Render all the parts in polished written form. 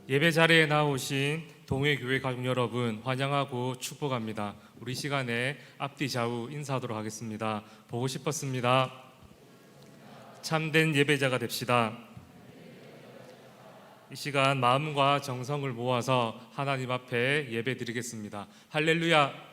예배 자리에 나오신 동해교회 가족 여러분 환영하고 축복합니다. 우리 시간에 앞뒤 좌우 인사하도록 하겠습니다. 보고 싶었습니다. 참된 예배자가 됩시다. 이 시간 마음과 정성을 모아서 하나님 앞에 예배 드리겠습니다. 할렐루야.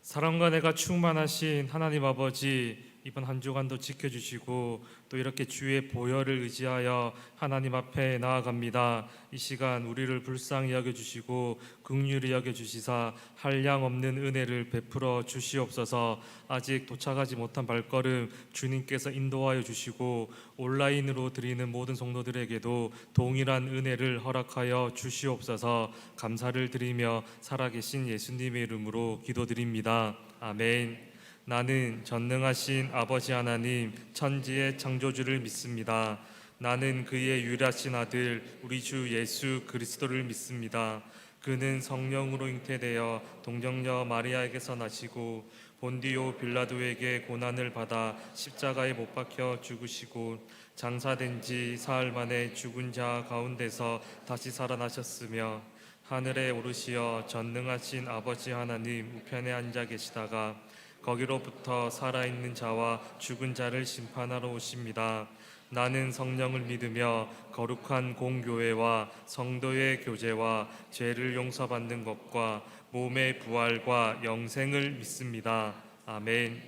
사랑과 내가 충만하신 하나님 아버지, 이번 한 주간도 지켜주시고 또 이렇게 주의 보혈을 의지하여 하나님 앞에 나아갑니다. 이 시간 우리를 불쌍히 여겨주시고 긍휼히 여겨주시사 한량없는 은혜를 베풀어 주시옵소서. 아직 도착하지 못한 발걸음 주님께서 인도하여 주시고 온라인으로 드리는 모든 성도들에게도 동일한 은혜를 허락하여 주시옵소서. 감사를 드리며 살아계신 예수님의 이름으로 기도드립니다. 아멘. 나는 전능하신 아버지 하나님 천지의 창조주를 믿습니다. 나는 그의 유일하신 아들 우리 주 예수 그리스도를 믿습니다. 그는 성령으로 잉태되어 동정녀 마리아에게서 나시고 본디오 빌라도에게 고난을 받아 십자가에 못 박혀 죽으시고 장사된 지 사흘 만에 죽은 자 가운데서 다시 살아나셨으며 하늘에 오르시어 전능하신 아버지 하나님 우편에 앉아 계시다가 거기로부터 살아있는 자와 죽은 자를 심판하러 오십니다. 나는 성령을 믿으며 거룩한 공교회와 성도의 교제와 죄를 용서받는 것과 몸의 부활과 영생을 믿습니다. 아멘.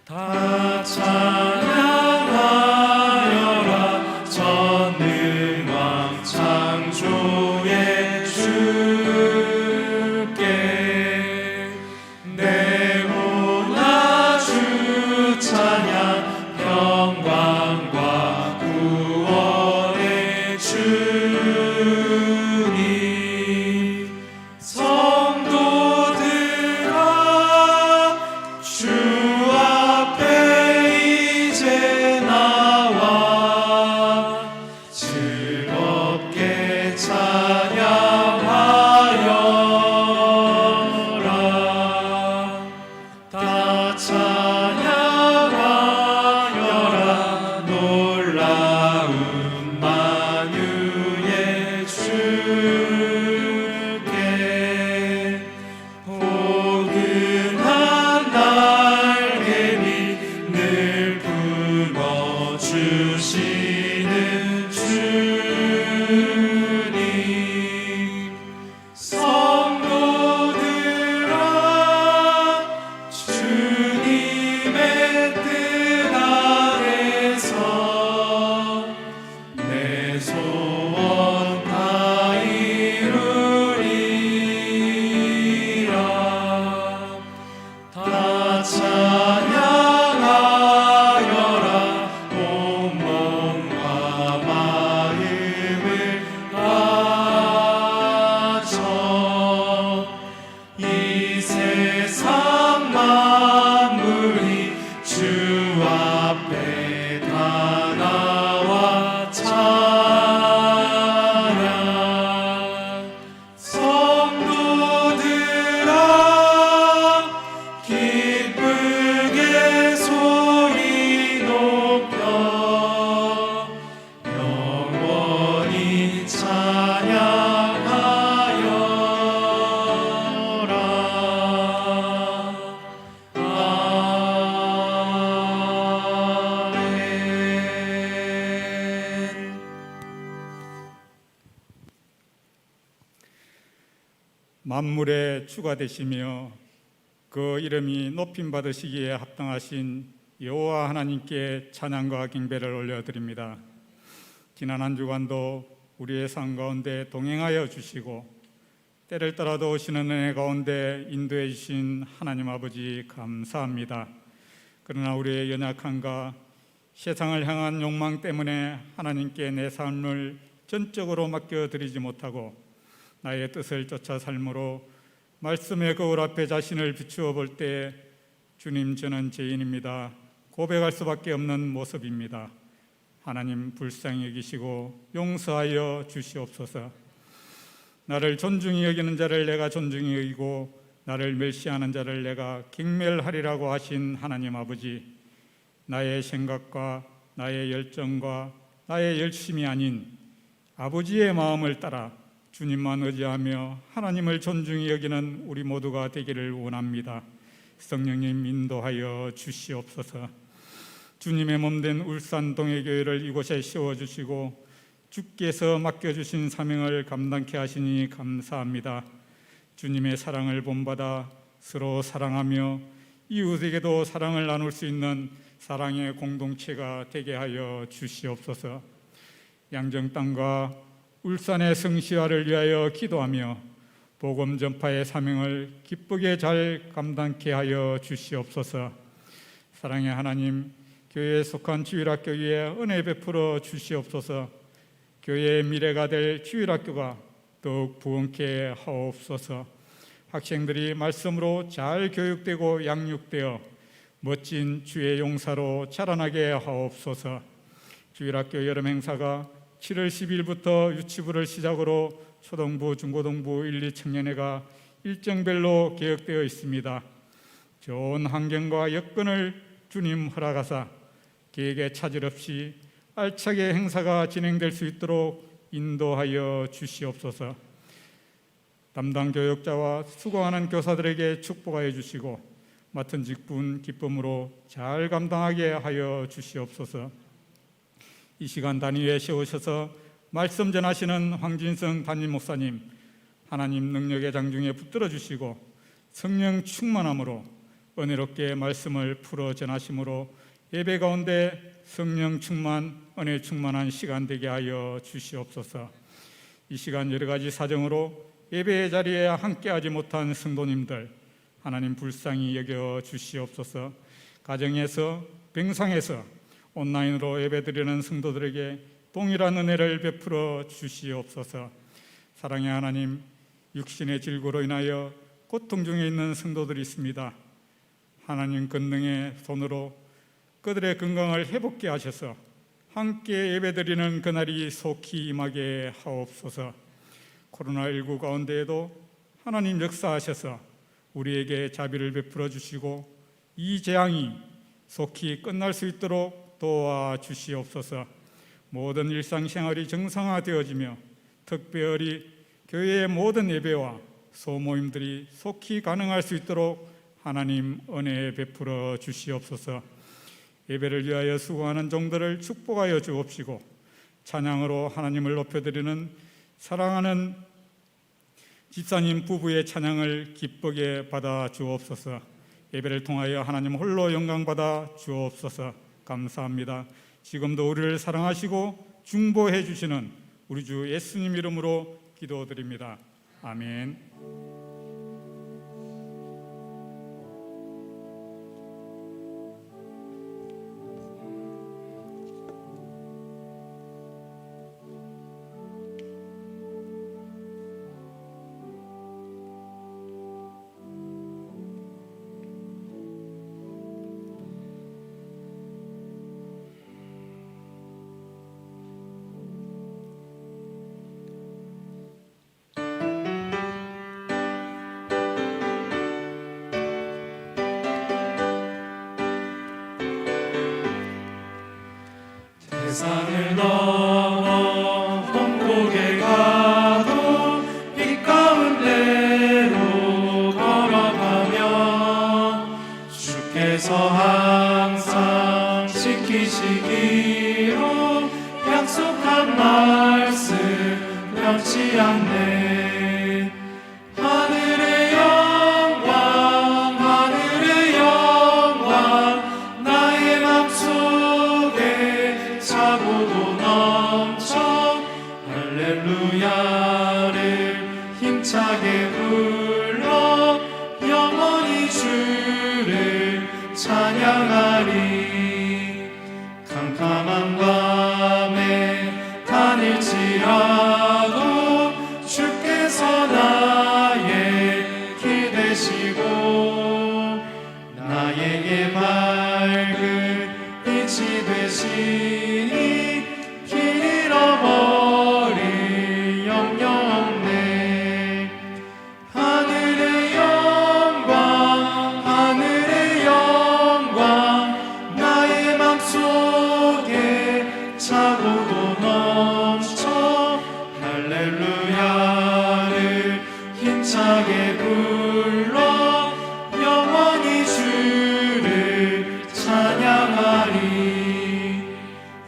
다 찬양하여라 전능왕 창조의 주께 내보나 주 찬양 영광과 구원의 주님 성도들아 주 앞에 이제 나와 즐겁게 찬양하여라. 다 찬양하여라. 놀라운 만유의 주께 포근한 날개미 늘 품어주시는 주님 성도들아 주님의 뜻 아래서 내 소원 다 이루리라. 다 찬양하여라. 온 몸과 마음을 바쳐 이 세상 만물이 주 앞에 다 나와 찬양. 성도들아 기쁘게 소리 높여 영원히 찬양하여라. 아멘. 만물의 주가 되시며 그 이름이 높임 받으시기에 합당하신 여호와 하나님께 찬양과 경배를 올려드립니다. 지난 한 주간도 우리의 삶 가운데 동행하여 주시고 때를 따라도 오시는 은혜 가운데 인도해 주신 하나님 아버지 감사합니다. 그러나 우리의 연약함과 세상을 향한 욕망 때문에 하나님께 내 삶을 전적으로 맡겨드리지 못하고 나의 뜻을 쫓아 삶으로 말씀의 거울 앞에 자신을 비추어 볼 때 주님, 저는 죄인입니다. 고백할 수밖에 없는 모습입니다. 하나님 불쌍히 여기시고 용서하여 주시옵소서. 나를 존중히 여기는 자를 내가 존중히 여기고 나를 멸시하는 자를 내가 경멸하리라고 하신 하나님 아버지, 나의 생각과 나의 열정과 나의 열심이 아닌 아버지의 마음을 따라 주님만 의지하며 하나님을 존중히 여기는 우리 모두가 되기를 원합니다. 성령님 인도하여 주시옵소서. 주님의 몸된 울산 동해교회를 이곳에 세워주시고 주께서 맡겨주신 사명을 감당케 하시니 감사합니다. 주님의 사랑을 본받아 서로 사랑하며 이웃에게도 사랑을 나눌 수 있는 사랑의 공동체가 되게 하여 주시옵소서. 양정 땅과 울산의 성시화를 위하여 기도하며 복음 전파의 사명을 기쁘게 잘 감당케 하여 주시옵소서. 사랑의 하나님, 교회에 속한 주일학교 위에 은혜 베풀어 주시옵소서. 교회의 미래가 될 주일학교가 더욱 부흥케 하옵소서. 학생들이 말씀으로 잘 교육되고 양육되어 멋진 주의 용사로 자라나게 하옵소서. 주일학교 여름 행사가 7월 10일부터 유치부를 시작으로 초등부, 중고등부 1, 2청년회가 일정별로 계획되어 있습니다. 좋은 환경과 여건을 주님 허락하사 계획에 차질 없이 알차게 행사가 진행될 수 있도록 인도하여 주시옵소서. 담당 교역자와 수고하는 교사들에게 축복하여 주시고 맡은 직분 기쁨으로 잘 감당하게 하여 주시옵소서. 이 시간 단위에 세우셔서 말씀 전하시는 황진성 담임 목사님, 하나님 능력의 장중에 붙들어 주시고 성령 충만함으로 은혜롭게 말씀을 풀어 전하심으로 예배 가운데 성령 충만, 은혜 충만한 시간 되게 하여 주시옵소서. 이 시간 여러 가지 사정으로 예배의 자리에 함께하지 못한 성도님들 하나님 불쌍히 여겨 주시옵소서. 가정에서, 병상에서 온라인으로 예배드리는 성도들에게 동일한 은혜를 베풀어 주시옵소서. 사랑의 하나님, 육신의 질고로 인하여 고통 중에 있는 성도들이 있습니다. 하나님 권능의 손으로 그들의 건강을 회복케 하셔서 함께 예배드리는 그날이 속히 임하게 하옵소서. 코로나19 가운데에도 하나님 역사하셔서 우리에게 자비를 베풀어 주시고 이 재앙이 속히 끝날 수 있도록 도와주시옵소서. 모든 일상생활이 정상화되어지며 특별히 교회의 모든 예배와 소모임들이 속히 가능할 수 있도록 하나님 은혜 베풀어 주시옵소서. 예배를 위하여 수고하는 종들을 축복하여 주옵시고 찬양으로 하나님을 높여드리는 사랑하는 집사님 부부의 찬양을 기쁘게 받아 주옵소서. 예배를 통하여 하나님 홀로 영광받아 주옵소서. 감사합니다. 지금도 우리를 사랑하시고 중보해 주시는 우리 주 예수님 이름으로 기도드립니다. 아멘. 세상을 넘어 험곡에 가도 빛 가운데로 걸어가며 주께서 항상 지키시기로 약속한 말씀 변치 않네. 하늘의 영광 하늘의 영광 나의 맘속에 차고도 넘쳐 할렐루야를 힘차게 불러 영원히 주를 찬양하리. 캄캄한 밤에 다닐지라도 주께서 나의 길 되시고 나에게 밝은 빛이 되시니 길 잃어버릴 영영 없네. 하늘의 영광 나의 맘속에 차고도 넘쳐 할렐루야를 힘차게 불러 영원히 주를 찬양하리.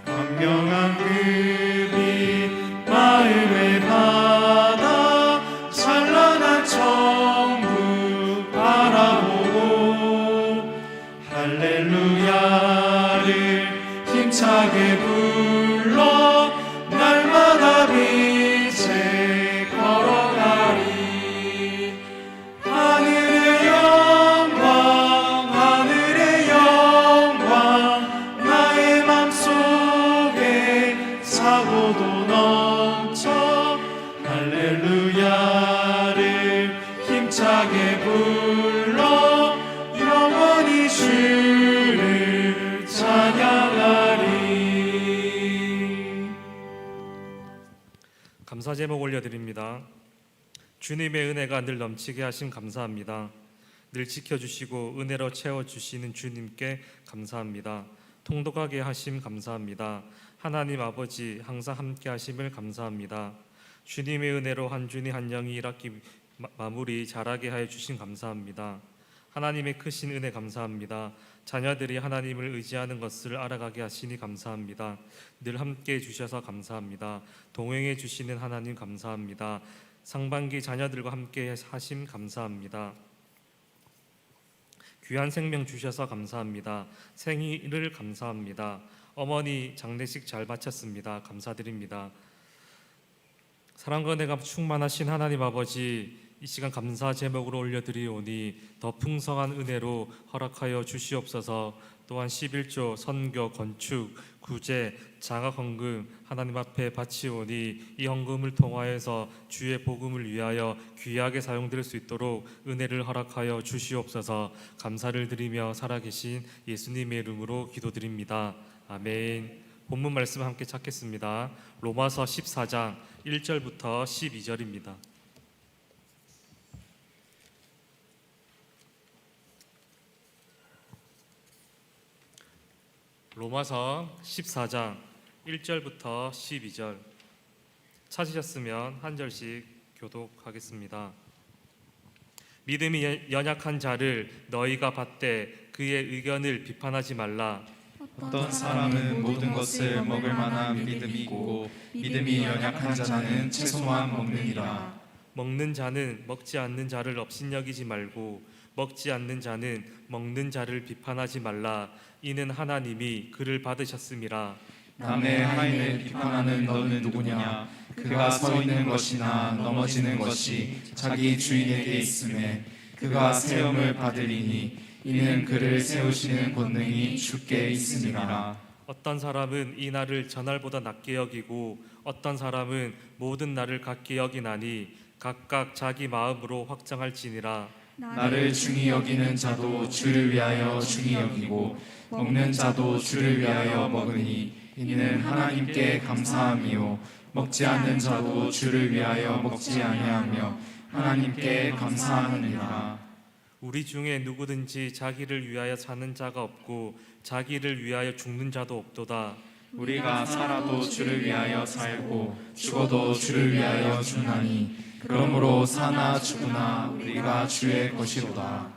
광명한 그 빛 마음의 바다 찬란한 천국 바라보고 할렐루야를 힘차게 불러 날마다 빛에 걸어가리. 하늘의 영광 나의 맘속에 차고도 넘쳐 할렐루야를 힘차게 불러 영원히 주를 찬양하리. 감사 제목 올려드립니다. 주님의 은혜가 늘 넘치게 하심 감사합니다. 늘 지켜주시고 은혜로 채워주시는 주님께 감사합니다. 통독하게 하심 감사합니다. 하나님 아버지 항상 함께 하심을 감사합니다. 주님의 은혜로 한 주니 한 영이 1학기 마무리 잘하게 하여 주신 감사합니다. 하나님의 크신 은혜 감사합니다. 자녀들이 하나님을 의지하는 것을 알아가게 하시니 감사합니다. 늘 함께 해주셔서 감사합니다. 동행해 주시는 하나님 감사합니다. 상반기 자녀들과 함께 하심 감사합니다. 귀한 생명 주셔서 감사합니다. 생일을 감사합니다. 어머니 장례식 잘 마쳤습니다. 감사드립니다. 사랑과 은혜가 충만하신 하나님 아버지, 이 시간 감사 제목으로 올려드리오니 더 풍성한 은혜로 허락하여 주시옵소서. 또한 11조 선교, 건축, 구제, 장학 헌금 하나님 앞에 바치오니 이 헌금을 통하여서 주의 복음을 위하여 귀하게 사용될 수 있도록 은혜를 허락하여 주시옵소서. 감사를 드리며 살아계신 예수님의 이름으로 기도드립니다. 아멘. 본문 말씀 함께 찾겠습니다. 로마서 14장 1절부터 12절입니다. 로마서 14장 1절부터 12절 찾으셨으면 한 절씩 교독하겠습니다. 믿음이 연약한 자를 너희가 받되 그의 의견을 비판하지 말라. 어떤 사람은 모든 것을 먹을 만한 믿음이 있고 믿음이 연약한 자는 채소만 먹느니라. 먹는 자는 먹지 않는 자를 업신여기지 말고 먹지 않는 자는 먹는 자를 비판하지 말라. 이는 하나님이 그를 받으셨음이라. 남의 하인을 비판하는 너는 누구냐? 그가 서 있는 것이나 넘어지는 것이 자기 주인에게 있음에 그가 세움을 받으리니 이는 그를 세우시는 권능이 주께 있음이라. 어떤 사람은 이 날을 전날보다 낮게 여기고 어떤 사람은 모든 날을 같게 여기나니 각각 자기 마음으로 확정할지니라. 나를 중히 여기는 자도 주를 위하여 중히 여기고 먹는 자도 주를 위하여 먹으니 이는 하나님께 감사함이요 먹지 않는 자도 주를 위하여 먹지 아니하며 하나님께 감사하느니라. 우리 중에 누구든지 자기를 위하여 사는 자가 없고 자기를 위하여 죽는 자도 없도다. 우리가 살아도 주를 위하여 살고 죽어도 주를 위하여 죽나니 그러므로 사나 죽으나 우리가 주의 것이로다.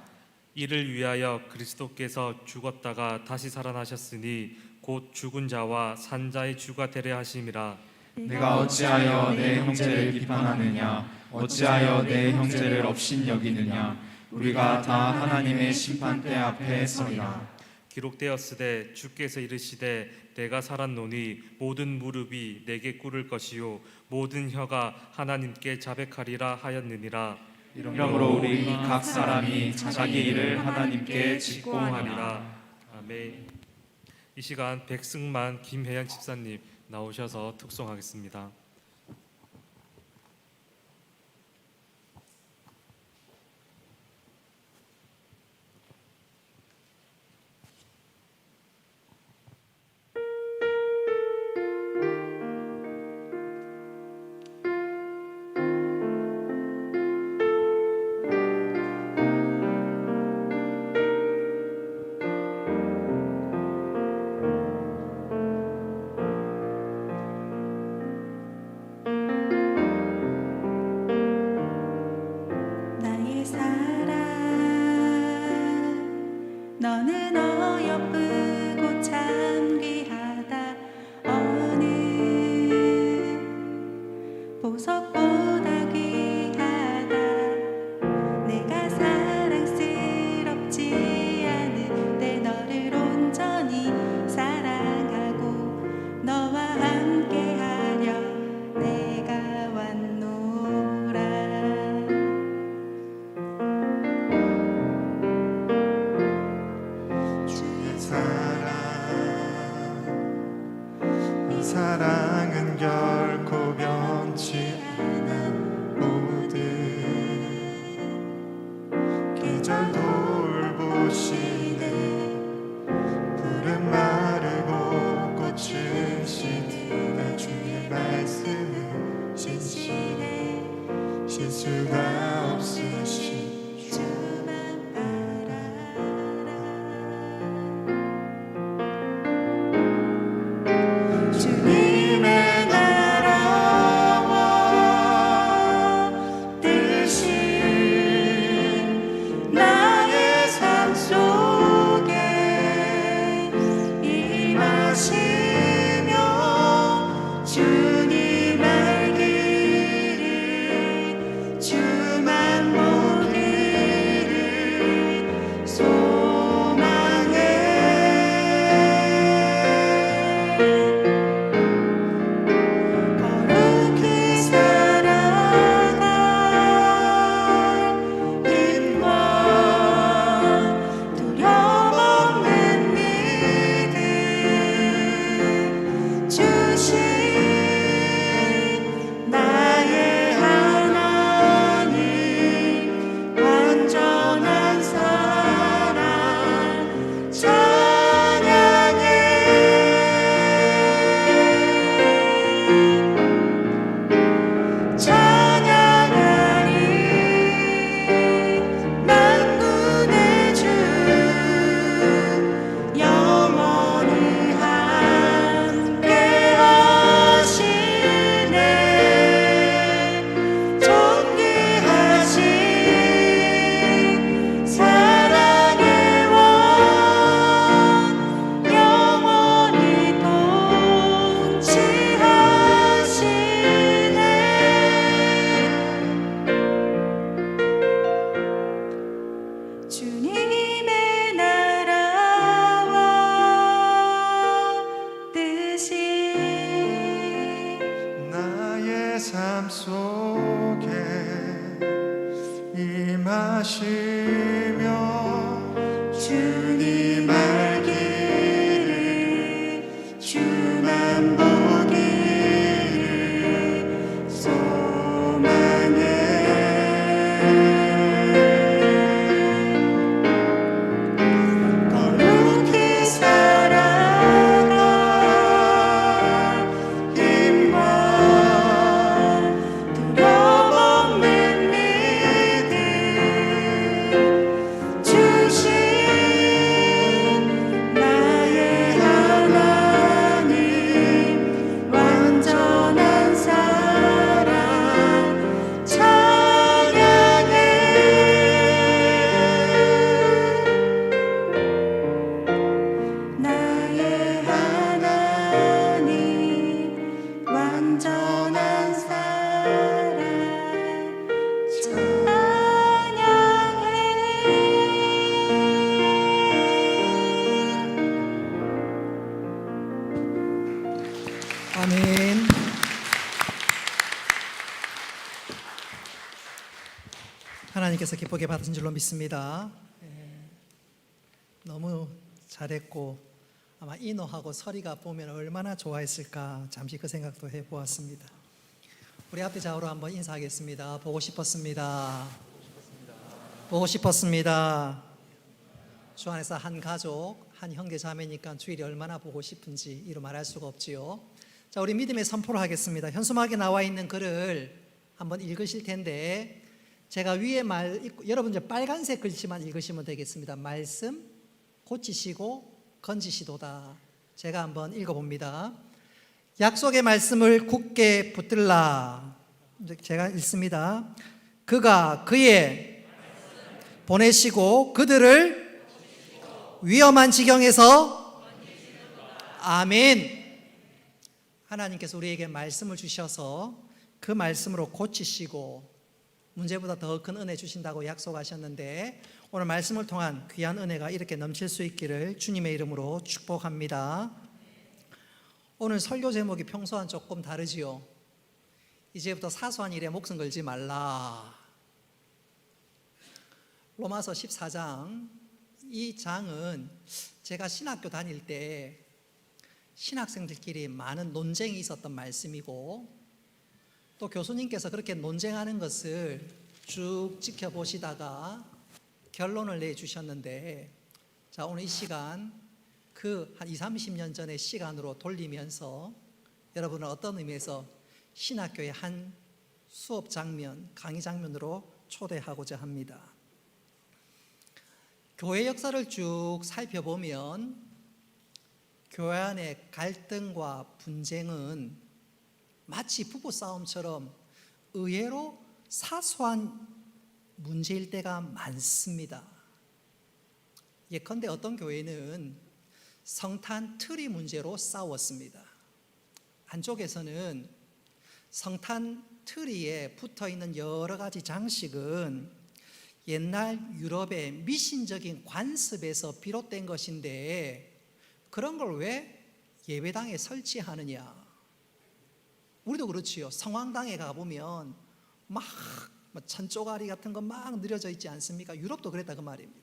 이를 위하여 그리스도께서 죽었다가 다시 살아나셨으니 곧 죽은 자와 산 자의 주가 되려 하심이라. 내가 어찌하여 내 형제를 비판하느냐? 어찌하여 내 형제를 업신여기느냐? 우리가 다 하나님의 심판대 앞에 서리라. 기록되었으되 주께서 이르시되 내가 살았노니 모든 무릎이 내게 꿇을 것이요 모든 혀가 하나님께 자백하리라 하였느니라. 이러므로 우리 각 사람이 자기 일을 하나님께 직공하리라. 아멘. 이 시간 백승만 김혜연 집사님 나오셔서 특송하겠습니다. 나의 사랑 너는 어여쁘고 참 귀하다 어느 보석보다 귀하다 내가 사랑스럽지 않은데 너를 온전히 사랑하고 너와 함께하려 내가 왔노라. 주의 사랑 이 사랑은 결코 변치 않아 모든 계절 돌보시네 푸른 마르고 꽃은 시드나 주의 말씀은 신실해 실수가 없으신 주만 바라라. 주님의 나라와 뜻이 나의 삶 속에 임하시며 주님 알기를 주만 보기를 소망해. 거룩히 살아갈 힘과 두려움 없는 믿음 주신 나의 하나님 완전한 사랑 찬양해. 찬양하리 만군의 주 영원히 함께 하시네. 존귀하신 사랑의 왕 영원히 통치하시네. 주님의 나라와 뜻이 나의 삶 속에 임하시며 주님 알기를 주만 보기를 소망해. 거룩히 살아갈 힘과 두려움 없는 믿음 아멘. 하나님께서 기쁘게 받으신 줄로 믿습니다. 너무 잘했고 아마 인호하고 서리가 보면 얼마나 좋아했을까 잠시 그 생각도 해보았습니다. 우리 앞에 좌우로 한번 인사하겠습니다. 보고 싶었습니다. 보고 싶었습니다. 주 안에서 한 가족, 한 형제 자매니까 주일이 얼마나 보고 싶은지 이루 말할 수가 없지요. 자, 우리 믿음의 선포를 하겠습니다. 현수막에 나와 있는 글을 한번 읽으실 텐데 제가 위에 여러분 이제 빨간색 글씨만 읽으시면 되겠습니다. 말씀 고치시고 건지시도다. 제가 한번 읽어봅니다. 약속의 말씀을 굳게 붙들라. 제가 읽습니다. 그가 그의 보내시고 그들을 위험한 지경에서 아멘. 하나님께서 우리에게 말씀을 주셔서 그 말씀으로 고치시고 문제보다 더 큰 은혜 주신다고 약속하셨는데 오늘 말씀을 통한 귀한 은혜가 이렇게 넘칠 수 있기를 주님의 이름으로 축복합니다. 오늘 설교 제목이 평소와는 조금 다르지요. 이제부터 사소한 일에 목숨 걸지 말라. 로마서 14장, 이 장은 제가 신학교 다닐 때 신학생들끼리 많은 논쟁이 있었던 말씀이고 또 교수님께서 그렇게 논쟁하는 것을 쭉 지켜보시다가 결론을 내주셨는데, 자, 오늘 이 시간 그 한 20, 30년 전의 시간으로 돌리면서 여러분은 어떤 의미에서 신학교의 한 수업 장면, 강의 장면으로 초대하고자 합니다. 교회 역사를 쭉 살펴보면 교회 안의 갈등과 분쟁은 마치 부부싸움처럼 의외로 사소한 문제일 때가 많습니다. 예컨대 어떤 교회는 성탄 트리 문제로 싸웠습니다. 한쪽에서는 성탄 트리에 붙어있는 여러 가지 장식은 옛날 유럽의 미신적인 관습에서 비롯된 것인데 그런 걸 왜 예배당에 설치하느냐. 우리도 그렇지요. 성황당에 가보면 막 천조가리 같은 거 막 늘여져 있지 않습니까? 유럽도 그랬다 그 말입니다.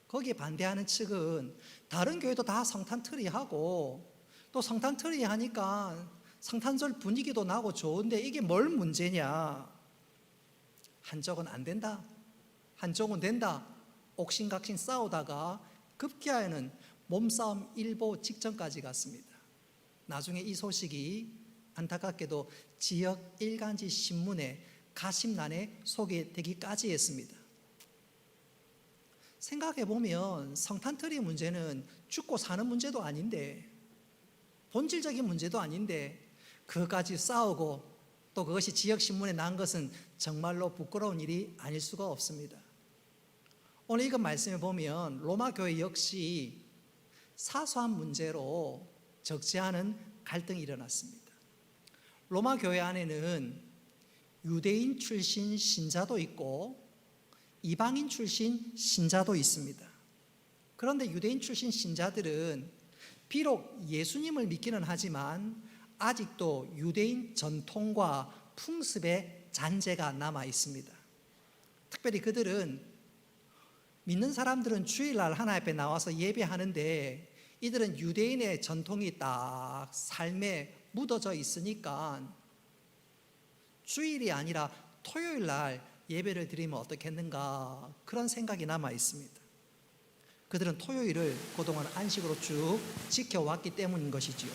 거기에 반대하는 측은 다른 교회도 다 성탄 트리 하고 또 성탄 트리 하니까 성탄절 분위기도 나고 좋은데 이게 뭘 문제냐. 한쪽은 안 된다, 한쪽은 된다, 옥신각신 싸우다가 급기야에는 몸싸움 일보 직전까지 갔습니다. 나중에 이 소식이 안타깝게도 지역 일간지 신문에 가심란에 소개되기까지 했습니다. 생각해보면 성탄트리 문제는 죽고 사는 문제도 아닌데 본질적인 문제도 아닌데 그것까지 싸우고 또 그것이 지역신문에 난 것은 정말로 부끄러운 일이 아닐 수가 없습니다. 오늘 이거 말씀해 보면 로마 교회 역시 사소한 문제로 적지 않은 갈등이 일어났습니다. 로마 교회 안에는 유대인 출신 신자도 있고 이방인 출신 신자도 있습니다. 그런데 유대인 출신 신자들은 비록 예수님을 믿기는 하지만 아직도 유대인 전통과 풍습의 잔재가 남아 있습니다. 특별히 그들은 믿는 사람들은 주일날 하나님 앞에 나와서 예배하는데 이들은 유대인의 전통이 딱 삶에 묻어져 있으니까 주일이 아니라 토요일날 예배를 드리면 어떻겠는가 그런 생각이 남아 있습니다. 그들은 토요일을 그동안 안식으로 쭉 지켜왔기 때문인 것이지요.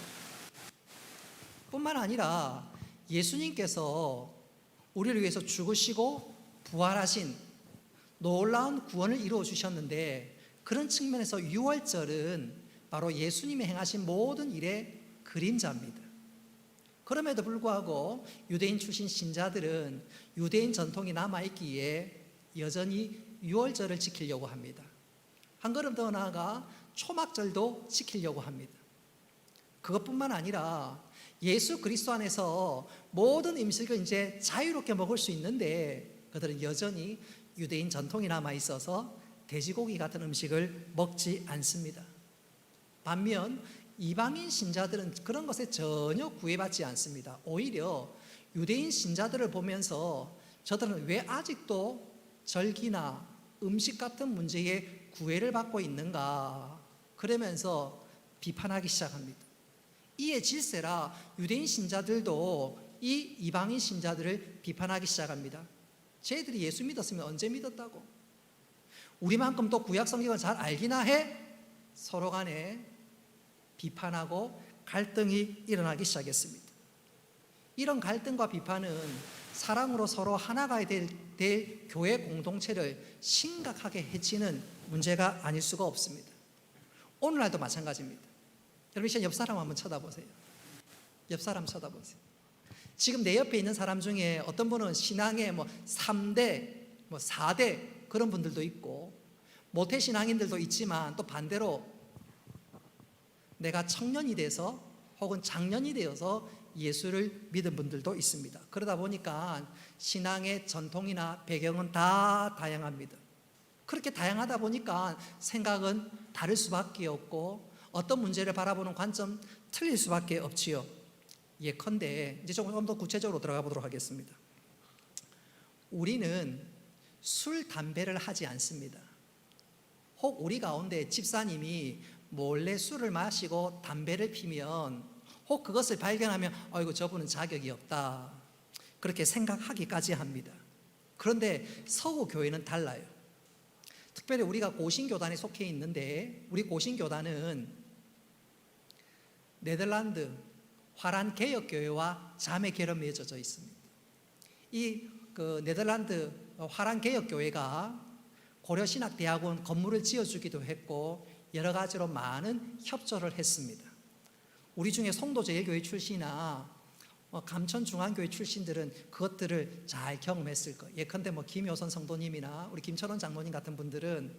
뿐만 아니라 예수님께서 우리를 위해서 죽으시고 부활하신 놀라운 구원을 이루어 주셨는데 그런 측면에서 유월절은 바로 예수님이 행하신 모든 일의 그림자입니다. 그럼에도 불구하고 유대인 출신 신자들은 유대인 전통이 남아있기에 여전히 유월절을 지키려고 합니다. 한 걸음 더 나아가 초막절도 지키려고 합니다. 그것뿐만 아니라 예수 그리스도 안에서 모든 음식을 이제 자유롭게 먹을 수 있는데 그들은 여전히 유대인 전통이 남아있어서 돼지고기 같은 음식을 먹지 않습니다. 반면 이방인 신자들은 그런 것에 전혀 구애받지 않습니다. 오히려 유대인 신자들을 보면서 저들은 왜 아직도 절기나 음식 같은 문제에 구애를 받고 있는가 그러면서 비판하기 시작합니다. 이에 질세라 유대인 신자들도 이 이방인 신자들을 비판하기 시작합니다. 쟤들이 예수 믿었으면 언제 믿었다고? 우리만큼 또 구약 성경을 잘 알기나 해? 서로 간에 비판하고 갈등이 일어나기 시작했습니다. 이런 갈등과 비판은 사랑으로 서로 하나가 될 교회 공동체를 심각하게 해치는 문제가 아닐 수가 없습니다. 오늘날도 마찬가지입니다. 여러분 이제 옆 사람 한번 쳐다보세요. 옆 사람 쳐다보세요. 지금 내 옆에 있는 사람 중에 어떤 분은 신앙의 3대, 4대 그런 분들도 있고 모태 신앙인들도 있지만 또 반대로 내가 청년이 돼서 혹은 장년이 되어서 예수를 믿은 분들도 있습니다. 그러다 보니까 신앙의 전통이나 배경은 다 다양합니다. 그렇게 다양하다 보니까 생각은 다를 수밖에 없고 어떤 문제를 바라보는 관점 틀릴 수밖에 없지요. 예컨대 이제 조금 더 구체적으로 들어가 보도록 하겠습니다. 우리는 술, 담배를 하지 않습니다. 혹 우리 가운데 집사님이 몰래 술을 마시고 담배를 피면 혹 그것을 발견하면 아이고 저분은 자격이 없다 그렇게 생각하기까지 합니다. 그런데 서구 교회는 달라요. 특별히 우리가 고신교단에 속해 있는데 우리 고신교단은 네덜란드 화란 개혁교회와 자매 결연 맺어져 있습니다. 이 네덜란드 화란 개혁교회가 고려신학대학원 건물을 지어주기도 했고 여러 가지로 많은 협조를 했습니다. 우리 중에 송도제일교회 출신이나 감천중앙교회 출신들은 그것들을 잘 경험했을 거예요. 예컨대 김효선 성도님이나 우리 김철원 장로님 같은 분들은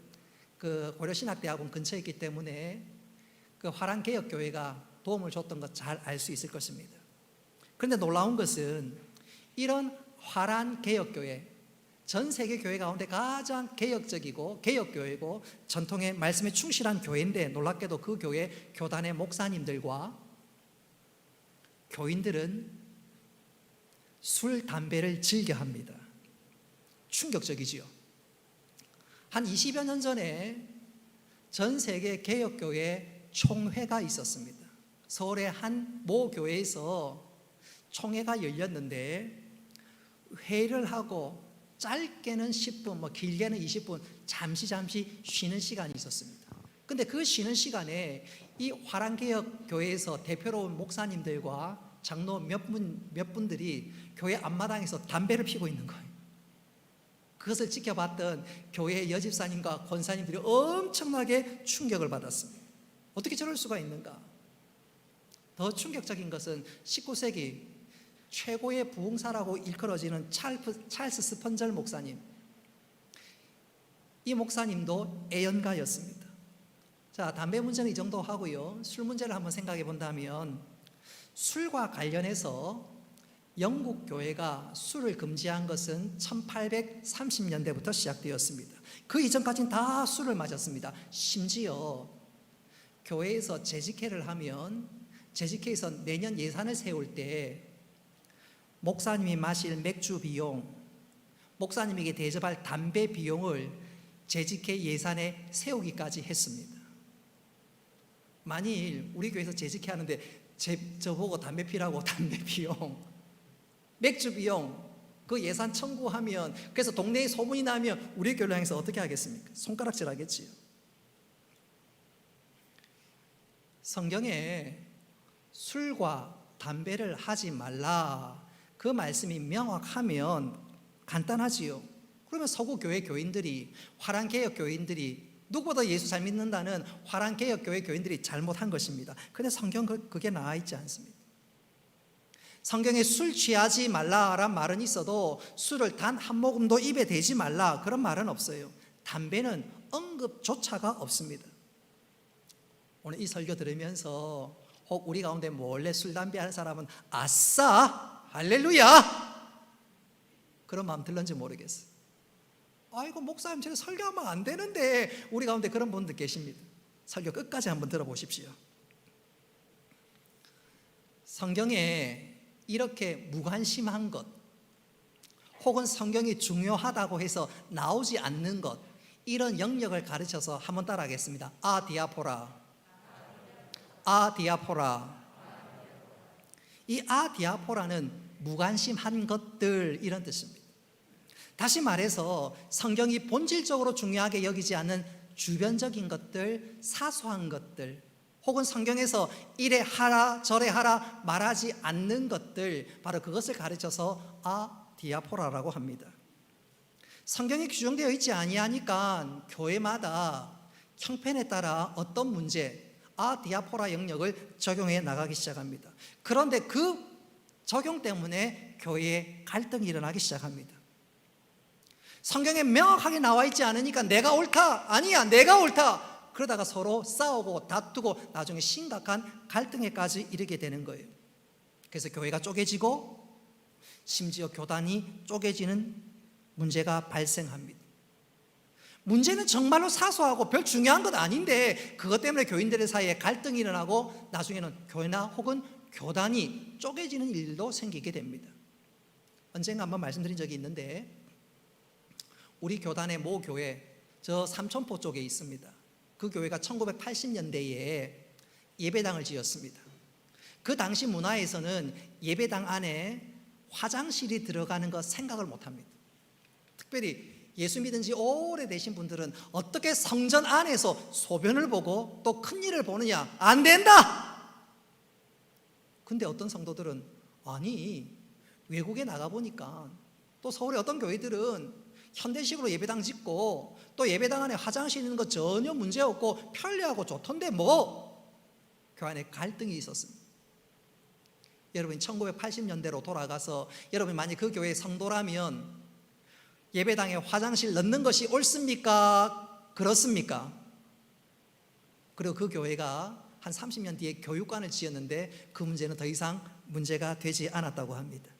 그 고려신학대학원 근처에 있기 때문에 그 화랑개혁교회가 도움을 줬던 것 잘 알 수 있을 것입니다. 그런데 놀라운 것은 이런 화랑개혁교회, 전 세계 교회 가운데 가장 개혁적이고 개혁교회고 전통의 말씀에 충실한 교회인데 놀랍게도 그 교회 교단의 목사님들과 교인들은 술, 담배를 즐겨합니다. 충격적이지요. 한 20여 년 전에 전 세계 개혁교회 총회가 있었습니다. 서울의 한 모 교회에서 총회가 열렸는데 회의를 하고 짧게는 10분, 길게는 20분 잠시 쉬는 시간이 있었습니다. 근데 그 쉬는 시간에 이 화랑개혁교회에서 대표로 온 목사님들과 장로 몇 분들이 교회 앞마당에서 담배를 피고 있는 거예요. 그것을 지켜봤던 교회 여집사님과 권사님들이 엄청나게 충격을 받았습니다. 어떻게 저럴 수가 있는가? 더 충격적인 것은 19세기 최고의 부흥사라고 일컬어지는 찰스 스펀절 목사님, 이 목사님도 애연가였습니다. 자, 담배 문제는 이 정도 하고요. 술 문제를 한번 생각해 본다면 술과 관련해서 영국 교회가 술을 금지한 것은 1830년대부터 시작되었습니다. 그 이전까지는 다 술을 마셨습니다. 심지어 교회에서 재직회를 하면 재직회에서 내년 예산을 세울 때 목사님이 마실 맥주 비용, 목사님에게 대접할 담배 비용을 재직회 예산에 세우기까지 했습니다. 만일 우리 교회에서 재직회 하는데 저보고 담배 피라고 담배 비용, 맥주 비용 그 예산 청구하면, 그래서 동네에 소문이 나면 우리 교회를 향해서 어떻게 하겠습니까? 손가락질 하겠지요. 성경에 술과 담배를 하지 말라 그 말씀이 명확하면 간단하지요. 그러면 서구 교회 교인들이, 화랑개혁 교인들이, 누구보다 예수 잘 믿는다는 화랑개혁 교회 교인들이 잘못한 것입니다. 그런데 성경 그게 나와 있지 않습니다. 성경에 술 취하지 말라란 말은 있어도 술을 단 한 모금도 입에 대지 말라 그런 말은 없어요. 담배는 언급조차가 없습니다. 오늘 이 설교 들으면서 혹 우리 가운데 몰래 술, 담배 하는 사람은 아싸! 할렐루야! 그런 마음 들는지 모르겠어요. 아이고 목사님 제가 설교하면 안 되는데, 우리 가운데 그런 분들 계십니다. 설교 끝까지 한번 들어보십시오. 성경에 이렇게 무관심한 것, 혹은 성경이 중요하다고 해서 나오지 않는 것, 이런 영역을 가르쳐서 한번 따라하겠습니다. 아디아포라. 아디아포라. 이 아디아포라는 무관심한 것들, 이런 뜻입니다. 다시 말해서 성경이 본질적으로 중요하게 여기지 않는 주변적인 것들, 사소한 것들, 혹은 성경에서 이래 하라 저래 하라 말하지 않는 것들, 바로 그것을 가르쳐서 아디아포라라고 합니다. 성경에 규정되어 있지 아니하니까 교회마다 형편에 따라 어떤 문제, 아디아포라 영역을 적용해 나가기 시작합니다. 그런데 그 적용 때문에 교회에 갈등이 일어나기 시작합니다. 성경에 명확하게 나와 있지 않으니까 내가 옳다, 아니야 내가 옳다, 그러다가 서로 싸우고 다투고 나중에 심각한 갈등에까지 이르게 되는 거예요. 그래서 교회가 쪼개지고 심지어 교단이 쪼개지는 문제가 발생합니다. 문제는 정말로 사소하고 별 중요한 것 아닌데 그것 때문에 교인들의 사이에 갈등이 일어나고 나중에는 교회나 혹은 교단이 쪼개지는 일도 생기게 됩니다. 언젠가 한번 말씀드린 적이 있는데, 우리 교단의 모 교회, 저 삼천포 쪽에 있습니다. 그 교회가 1980년대에 예배당을 지었습니다. 그 당시 문화에서는 예배당 안에 화장실이 들어가는 거 생각을 못합니다. 특별히 예수 믿은 지 오래되신 분들은 어떻게 성전 안에서 소변을 보고 또 큰일을 보느냐, 안 된다! 근데 어떤 성도들은 아니, 외국에 나가보니까 또 서울의 어떤 교회들은 현대식으로 예배당 짓고 또 예배당 안에 화장실 있는 거 전혀 문제없고 편리하고 좋던데 뭐, 그 안에 갈등이 있었습니다. 여러분 1980년대로 돌아가서 여러분이 만약 그 교회의 성도라면 예배당에 화장실 넣는 것이 옳습니까? 그렇습니까? 그리고 그 교회가 한 30년 뒤에 교육관을 지었는데 그 문제는 더 이상 문제가 되지 않았다고 합니다.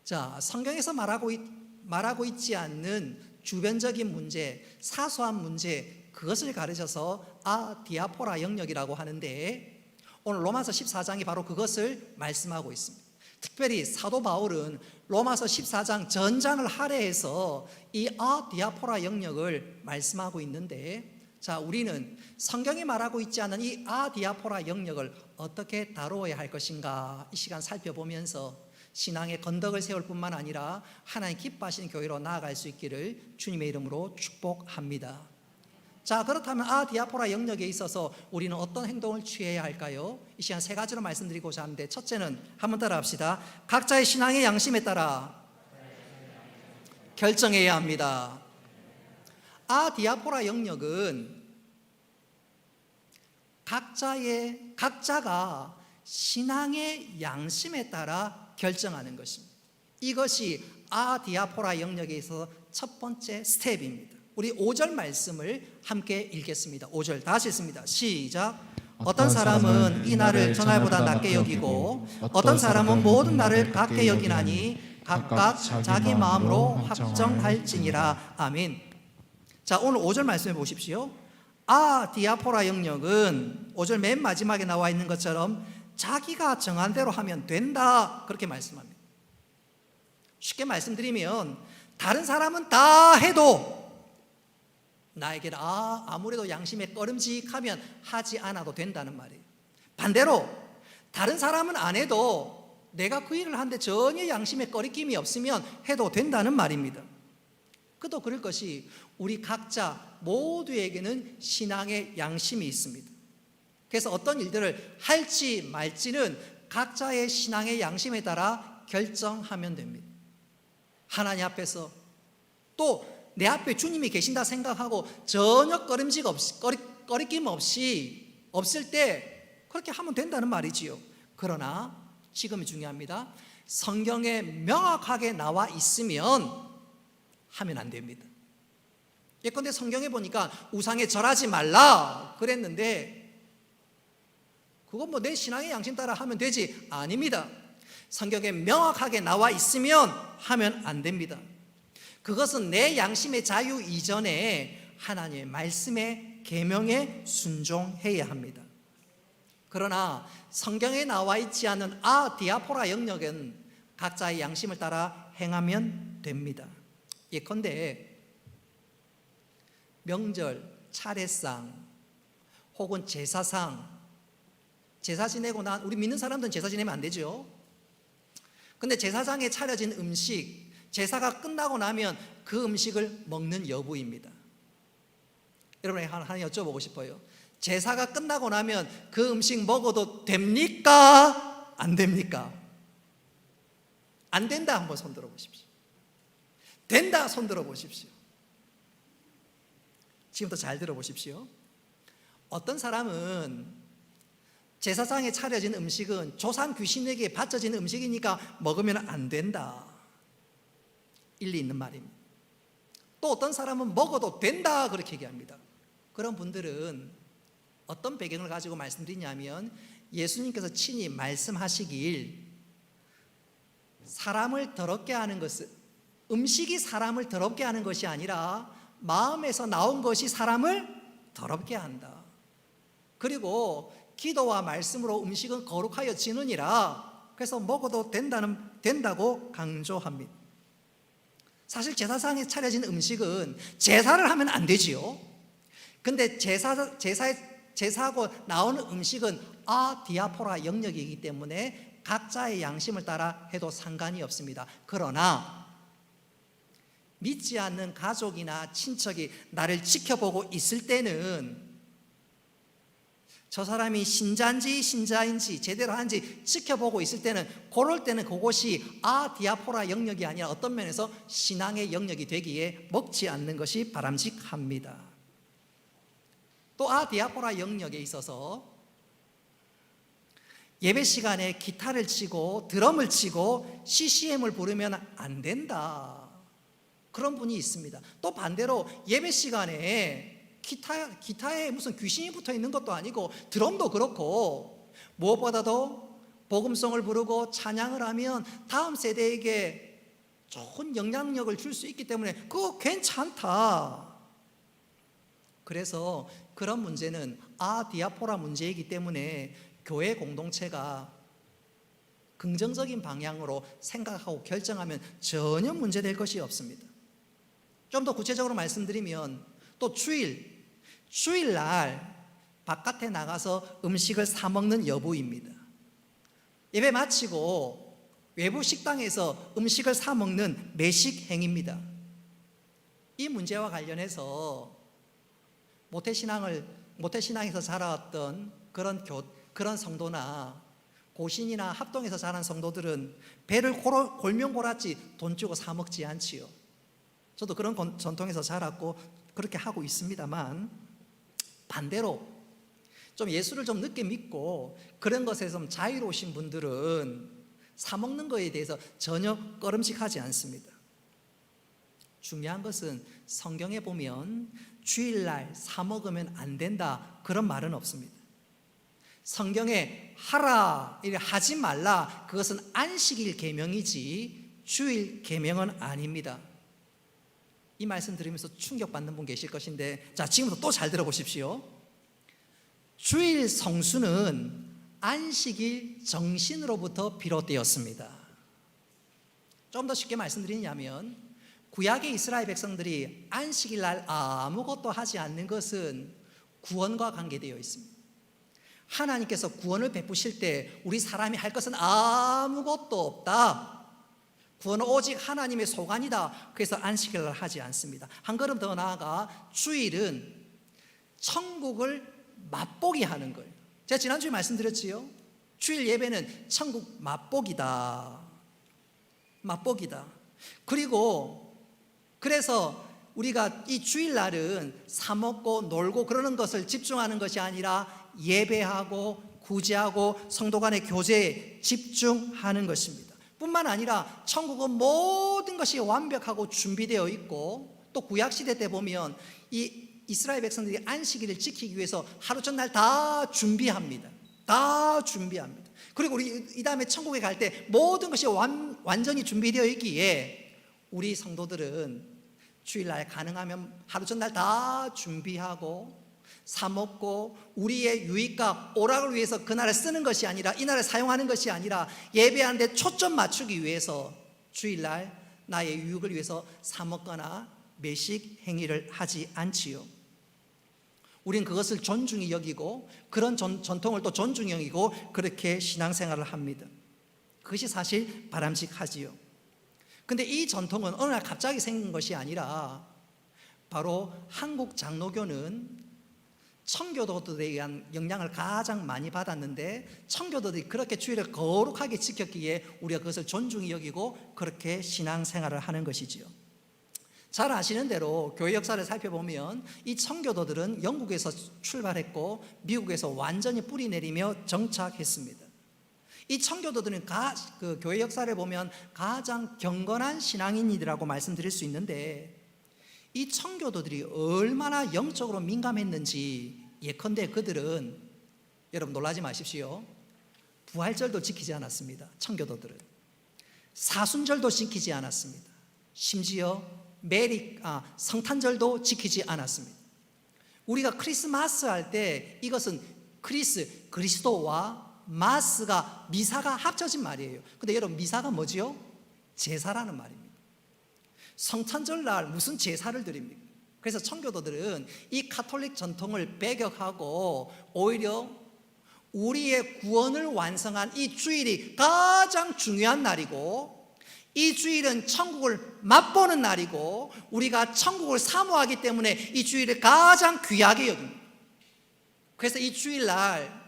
자, 성경에서 말하고 있지 않는 주변적인 문제, 사소한 문제, 그것을 가르쳐서 아디아포라 영역이라고 하는데, 오늘 로마서 14장이 바로 그것을 말씀하고 있습니다. 특별히 사도 바울은 로마서 14장 전장을 할애해서 이 아디아포라 영역을 말씀하고 있는데, 자, 우리는 성경이 말하고 있지 않은 이 아디아포라 영역을 어떻게 다루어야 할 것인가, 이 시간 살펴보면서 신앙의 건덕을 세울 뿐만 아니라 하나님 기뻐하시는 교회로 나아갈 수 있기를 주님의 이름으로 축복합니다. 자, 그렇다면 아디아포라 영역에 있어서 우리는 어떤 행동을 취해야 할까요? 이 시간 세 가지로 말씀드리고자 하는데, 첫째는 한번 따라합시다. 각자의 신앙의 양심에 따라 결정해야 합니다. 아디아포라 영역은 각자가 신앙의 양심에 따라 결정하는 것입니다. 이것이 아디아포라 영역에 있어서 첫 번째 스텝입니다. 우리 5절 말씀을 함께 읽겠습니다. 5절 다시 읽습니다. 시작. 어떤 사람은 이 날을 전날보다 낮게 여기고 어떤 사람은 모든 날을 같게 여기나니 각각 자기 마음으로 확정할지니라. 아멘. 자, 오늘 5절 말씀해 보십시오. 아디아포라 영역은 5절 맨 마지막에 나와 있는 것처럼 자기가 정한 대로 하면 된다, 그렇게 말씀합니다. 쉽게 말씀드리면 다른 사람은 다 해도 나에게는 아무래도 양심에 꺼름직하면 하지 않아도 된다는 말이에요. 반대로 다른 사람은 안 해도 내가 그 일을 하는데 전혀 양심에 꺼리낌이 없으면 해도 된다는 말입니다. 그도 그럴 것이 우리 각자 모두에게는 신앙의 양심이 있습니다. 그래서 어떤 일들을 할지 말지는 각자의 신앙의 양심에 따라 결정하면 됩니다. 하나님 앞에서 또 내 앞에 주님이 계신다 생각하고 전혀 꺼리낌 없이 없을 때 그렇게 하면 된다는 말이지요. 그러나 지금이 중요합니다. 성경에 명확하게 나와 있으면 하면 안 됩니다. 예컨대 성경에 보니까 우상에 절하지 말라 그랬는데 그건 뭐 내 신앙의 양심 따라 하면 되지, 아닙니다. 성경에 명확하게 나와 있으면 하면 안 됩니다. 그것은 내 양심의 자유 이전에 하나님의 말씀에 계명에 순종해야 합니다. 그러나 성경에 나와 있지 않은 디아포라 영역은 각자의 양심을 따라 행하면 됩니다. 예컨대 명절, 차례상 혹은 제사상, 제사 지내고 난 우리 믿는 사람들은 제사 지내면 안 되죠. 근데 제사장에 차려진 음식, 제사가 끝나고 나면 그 음식을 먹는 여부입니다. 여러분에게 하나 여쭤보고 싶어요. 제사가 끝나고 나면 그 음식 먹어도 됩니까? 안 됩니까? 안 된다 한번 손 들어 보십시오. 된다 손 들어 보십시오. 지금부터 잘 들어 보십시오. 어떤 사람은 제사장에 차려진 음식은 조상 귀신에게 바쳐진 음식이니까 먹으면 안 된다. 일리 있는 말입니다. 또 어떤 사람은 먹어도 된다 그렇게 얘기합니다. 그런 분들은 어떤 배경을 가지고 말씀드리냐면 예수님께서 친히 말씀하시길 사람을 더럽게 하는 것은 음식이 사람을 더럽게 하는 것이 아니라 마음에서 나온 것이 사람을 더럽게 한다. 그리고 기도와 말씀으로 음식은 거룩하여 지느니라. 그래서 먹어도 된다고 강조합니다. 사실 제사상에 차려진 음식은 제사를 하면 안 되지요. 근데 제사하고 나오는 음식은 디아포라 영역이기 때문에 각자의 양심을 따라 해도 상관이 없습니다. 그러나 믿지 않는 가족이나 친척이 나를 지켜보고 있을 때는 저 사람이 신자인지 제대로 하는지 지켜보고 있을 때는 그럴 때는 그것이 디아포라 영역이 아니라 어떤 면에서 신앙의 영역이 되기에 먹지 않는 것이 바람직합니다. 또 디아포라 영역에 있어서 예배 시간에 기타를 치고 드럼을 치고 CCM을 부르면 안 된다. 그런 분이 있습니다. 또 반대로 예배 시간에 기타에 무슨 귀신이 붙어 있는 것도 아니고 드럼도 그렇고 무엇보다도 복음성을 부르고 찬양을 하면 다음 세대에게 좋은 영향력을 줄 수 있기 때문에 그거 괜찮다. 그래서 그런 문제는 디아포라 문제이기 때문에 교회 공동체가 긍정적인 방향으로 생각하고 결정하면 전혀 문제될 것이 없습니다. 좀 더 구체적으로 말씀드리면 또 주일날 바깥에 나가서 음식을 사 먹는 여부입니다. 예배 마치고 외부 식당에서 음식을 사 먹는 매식 행위입니다. 이 문제와 관련해서 모태신앙에서 자라왔던 그런 성도나 고신이나 합동에서 자란 성도들은 배를 골명골았지 돈 주고 사 먹지 않지요. 저도 그런 전통에서 자랐고 그렇게 하고 있습니다만, 반대로 좀 예수를 좀 늦게 믿고 그런 것에 좀 자유로우신 분들은 사 먹는 것에 대해서 전혀 꺼름직하지 않습니다. 중요한 것은 성경에 보면 주일날 사 먹으면 안 된다 그런 말은 없습니다. 성경에 하라, 하지 말라, 그것은 안식일 계명이지 주일 계명은 아닙니다. 이 말씀 들으면서 충격받는 분 계실 것인데, 자, 지금부터 또 잘 들어보십시오. 주일 성수는 안식일 정신으로부터 비롯되었습니다. 좀 더 쉽게 말씀드리냐면 구약의 이스라엘 백성들이 안식일 날 아무것도 하지 않는 것은 구원과 관계되어 있습니다. 하나님께서 구원을 베푸실 때 우리 사람이 할 것은 아무것도 없다. 구원은 오직 하나님의 소관이다. 그래서 안식일 날 하지 않습니다. 한 걸음 더 나아가 주일은 천국을 맛보기 하는 거예요. 제가 지난주에 말씀드렸지요. 주일 예배는 천국 맛보기다. 맛보기다. 그래서 우리가 이 주일날은 사 먹고 놀고 그러는 것을 집중하는 것이 아니라 예배하고 구제하고 성도 간의 교제에 집중하는 것입니다. 뿐만 아니라 천국은 모든 것이 완벽하고 준비되어 있고, 또 구약시대 때 보면 이 이스라엘 백성들이 안식일을 지키기 위해서 하루 전날 다 준비합니다. 다 준비합니다. 그리고 우리 이 다음에 천국에 갈 때 모든 것이 완전히 준비되어 있기에 우리 성도들은 주일날 가능하면 하루 전날 다 준비하고 사 먹고 우리의 유익과 오락을 위해서 그날을 쓰는 것이 아니라, 이날을 사용하는 것이 아니라 예배하는 데 초점 맞추기 위해서 주일날 나의 유익을 위해서 사 먹거나 매식 행위를 하지 않지요. 우린 그것을 존중히 여기고 그런 전통을 또 존중히 여기고 그렇게 신앙생활을 합니다. 그것이 사실 바람직하지요. 근데 이 전통은 어느 날 갑자기 생긴 것이 아니라 바로 한국 장로교는 청교도들에 의한 영향을 가장 많이 받았는데, 청교도들이 그렇게 주일을 거룩하게 지켰기에 우리가 그것을 존중히 여기고 그렇게 신앙생활을 하는 것이지요. 잘 아시는 대로 교회 역사를 살펴보면 이 청교도들은 영국에서 출발했고 미국에서 완전히 뿌리 내리며 정착했습니다. 이 청교도들은 그 교회 역사를 보면 가장 경건한 신앙인이라고 말씀드릴 수 있는데, 이 청교도들이 얼마나 영적으로 민감했는지 예컨대 그들은, 여러분 놀라지 마십시오, 부활절도 지키지 않았습니다. 청교도들은 사순절도 지키지 않았습니다. 심지어 성탄절도 지키지 않았습니다. 우리가 크리스마스 할 때 이것은 그리스도와 마스가, 미사가 합쳐진 말이에요. 근데 여러분, 미사가 뭐지요? 제사라는 말입니다. 성탄절날 무슨 제사를 드립니까? 그래서 청교도들은 이 가톨릭 전통을 배격하고 오히려 우리의 구원을 완성한 이 주일이 가장 중요한 날이고, 이 주일은 천국을 맛보는 날이고, 우리가 천국을 사모하기 때문에 이 주일을 가장 귀하게 여깁니다. 그래서 이 주일날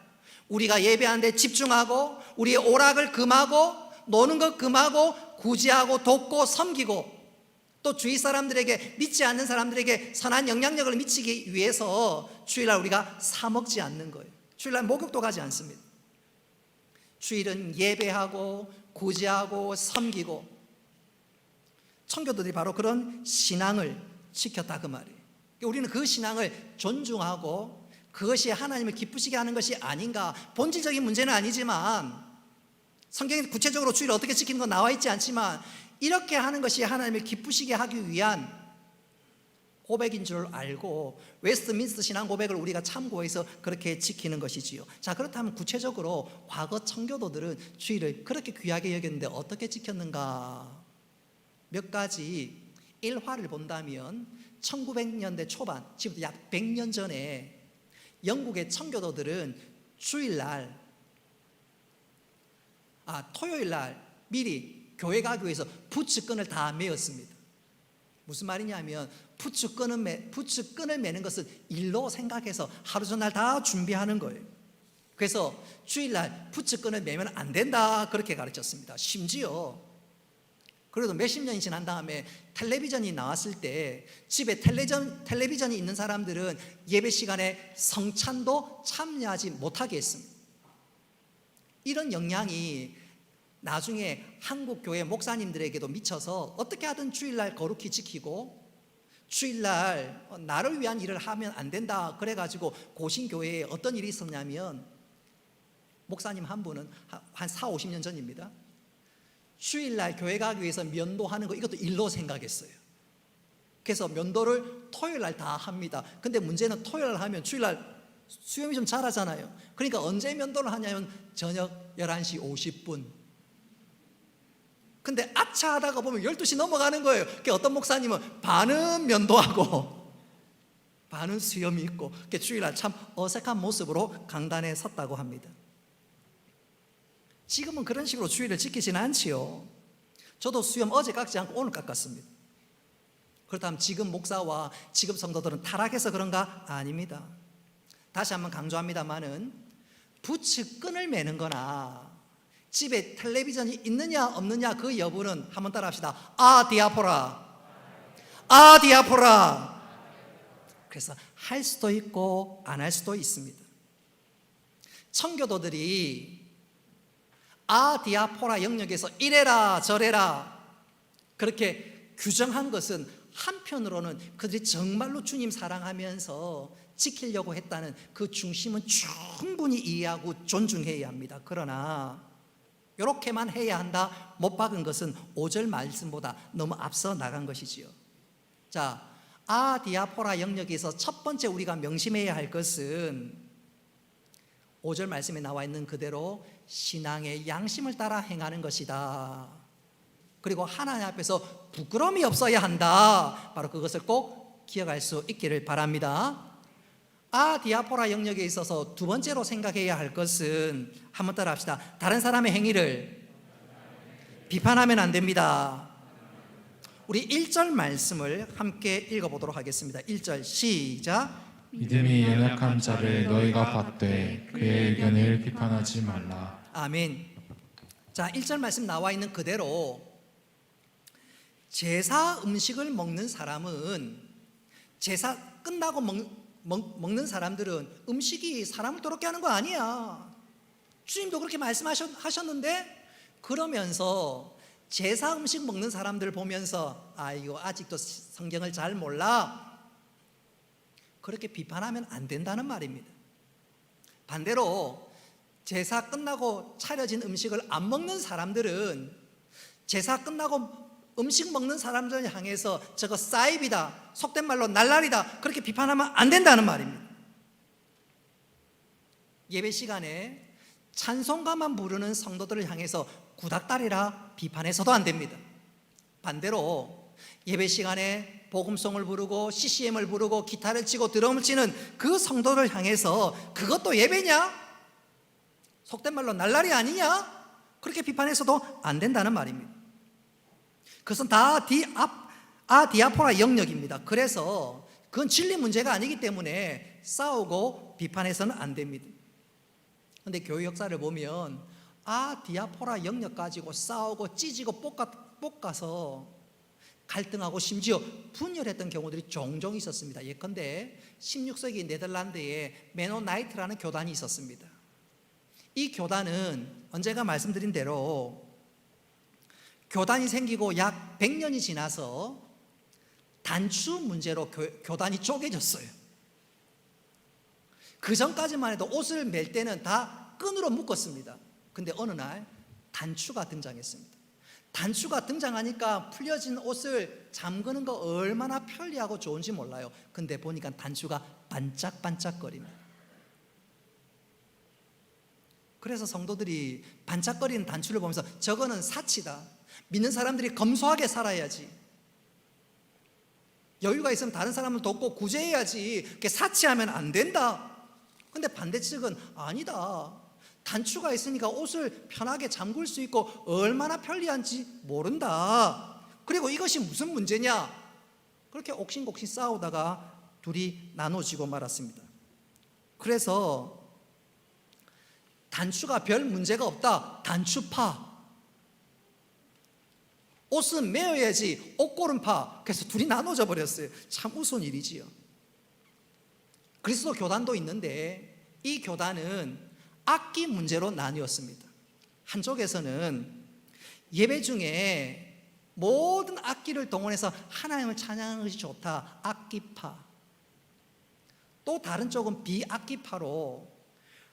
우리가 예배하는 데 집중하고, 우리의 오락을 금하고, 노는 것 금하고, 구제하고, 돕고, 섬기고, 또 주위 사람들에게, 믿지 않는 사람들에게 선한 영향력을 미치기 위해서 주일날 우리가 사 먹지 않는 거예요. 주일날 목욕도 가지 않습니다. 주일은 예배하고 구제하고 섬기고, 청교도들이 바로 그런 신앙을 지켰다 그 말이에요. 우리는 그 신앙을 존중하고 그것이 하나님을 기쁘시게 하는 것이 아닌가. 본질적인 문제는 아니지만, 성경에 구체적으로 주일을 어떻게 지키는 건 나와 있지 않지만, 이렇게 하는 것이 하나님을 기쁘시게 하기 위한 고백인 줄 알고 웨스트민스터 신앙 고백을 우리가 참고해서 그렇게 지키는 것이지요. 자, 그렇다면 구체적으로 과거 청교도들은 주일을 그렇게 귀하게 여겼는데 어떻게 지켰는가? 몇 가지 일화를 본다면 1900년대 초반, 지금부터 약 100년 전에 영국의 청교도들은 주일날, 토요일날 미리 교회 가기 위해서 부츠끈을 다 메었습니다. 무슨 말이냐면 부츠끈을 매는 것은 일로 생각해서 하루 전날 다 준비하는 거예요. 그래서 주일날 부츠끈을 매면 안 된다, 그렇게 가르쳤습니다. 심지어 그래도 몇십 년이 지난 다음에 텔레비전이 나왔을 때 집에 텔레비전이 있는 사람들은 예배 시간에 성찬도 참여하지 못하게 했습니다. 이런 영향이 나중에 한국 교회 목사님들에게도 미쳐서 어떻게 하든 주일날 거룩히 지키고, 주일날 나를 위한 일을 하면 안 된다, 그래가지고 고신교회에 어떤 일이 있었냐면, 목사님 한 분은 한 4, 50년 전입니다. 주일날 교회 가기 위해서 면도하는 거, 이것도 일로 생각했어요. 그래서 면도를 토요일날 다 합니다. 근데 문제는 토요일날 하면 주일날 수염이 좀 자라잖아요. 그러니까 언제 면도를 하냐면 저녁 11시 50분. 근데 아차 하다가 보면 12시 넘어가는 거예요. 그러니까 어떤 목사님은 반은 면도하고 반은 수염이 있고, 주일날 참 어색한 모습으로 강단에 섰다고 합니다. 지금은 그런 식으로 주일을 지키지는 않지요. 저도 수염 어제 깎지 않고 오늘 깎았습니다. 그렇다면 지금 목사와 지금 성도들은 타락해서 그런가? 아닙니다. 다시 한번 강조합니다마는 부츠끈을 매는 거나 집에 텔레비전이 있느냐 없느냐 그 여부는 한번 따라 합시다. 디아포라. 디아포라. 그래서 할 수도 있고 안 할 수도 있습니다. 청교도들이 디아포라 영역에서 이래라 저래라 그렇게 규정한 것은 한편으로는 그들이 정말로 주님 사랑하면서 지키려고 했다는 그 중심은 충분히 이해하고 존중해야 합니다. 그러나 이렇게만 해야 한다, 못 박은 것은 5절 말씀보다 너무 앞서 나간 것이지요. 자, 아디아포라 영역에서 첫 번째 우리가 명심해야 할 것은 5절 말씀에 나와 있는 그대로 신앙의 양심을 따라 행하는 것이다. 그리고 하나님 앞에서 부끄러움이 없어야 한다. 바로 그것을 꼭 기억할 수 있기를 바랍니다. 아디아포라 영역에 있어서 두 번째로 생각해야 할 것은, 한번 따라 합시다. 다른 사람의 행위를 비판하면 안 됩니다. 우리 1절 말씀을 함께 읽어보도록 하겠습니다. 1절 시작. 믿음이 연약한 자를 너희가 받되 그의 의견을 비판하지 말라. 아멘. 자, 1절 말씀 나와 있는 그대로 제사 음식을 먹는 사람은, 제사 끝나고 먹는 사람들은 음식이 사람을 더럽게 하는 거 아니야. 주님도 그렇게 말씀하셨는데, 그러면서 제사 음식 먹는 사람들 보면서 이거 아직도 성경을 잘 몰라, 그렇게 비판하면 안 된다는 말입니다. 반대로 제사 끝나고 차려진 음식을 안 먹는 사람들은 제사 끝나고 음식 먹는 사람들을 향해서 저거 싸입이다, 속된 말로 날라리다, 그렇게 비판하면 안 된다는 말입니다. 예배 시간에 찬송가만 부르는 성도들을 향해서 구닥다리라 비판해서도 안 됩니다. 반대로 예배 시간에 복음송을 부르고 CCM을 부르고 기타를 치고 드럼을 치는 그 성도를 향해서 그것도 예배냐? 속된 말로 날라리 아니냐? 그렇게 비판해서도 안 된다는 말입니다. 그것은 다 아디아포라 영역입니다. 그래서 그건 진리 문제가 아니기 때문에 싸우고 비판해서는 안 됩니다. 그런데 교회 역사를 보면 아디아포라 영역 가지고 싸우고 찢고 볶아서 갈등하고 심지어 분열했던 경우들이 종종 있었습니다. 예컨대 16세기 네덜란드에 메노나이트라는 교단이 있었습니다. 이 교단은 언제가 말씀드린 대로 교단이 생기고 약 100년이 지나서 단추 문제로 교단이 쪼개졌어요. 그 전까지만 해도 옷을 맬 때는 다 끈으로 묶었습니다. 근데 어느 날 단추가 등장했습니다. 단추가 등장하니까 풀려진 옷을 잠그는 거 얼마나 편리하고 좋은지 몰라요. 근데 보니까 단추가 반짝반짝거립니다. 그래서 성도들이 반짝거리는 단추를 보면서 저거는 사치다, 믿는 사람들이 검소하게 살아야지, 여유가 있으면 다른 사람을 돕고 구제해야지, 그렇게 사치하면 안 된다. 근데 반대측은 아니다, 단추가 있으니까 옷을 편하게 잠글 수 있고 얼마나 편리한지 모른다. 그리고 이것이 무슨 문제냐? 그렇게 옥신곡신 싸우다가 둘이 나눠지고 말았습니다. 그래서 단추가 별 문제가 없다, 단추파. 옷은 매어야지, 옷고름파. 그래서 둘이 나눠져 버렸어요. 참 우스운 일이지요. 그리스도 교단도 있는데 이 교단은 악기 문제로 나뉘었습니다. 한쪽에서는 예배 중에 모든 악기를 동원해서 하나님을 찬양하는 것이 좋다, 악기파. 또 다른 쪽은 비악기파로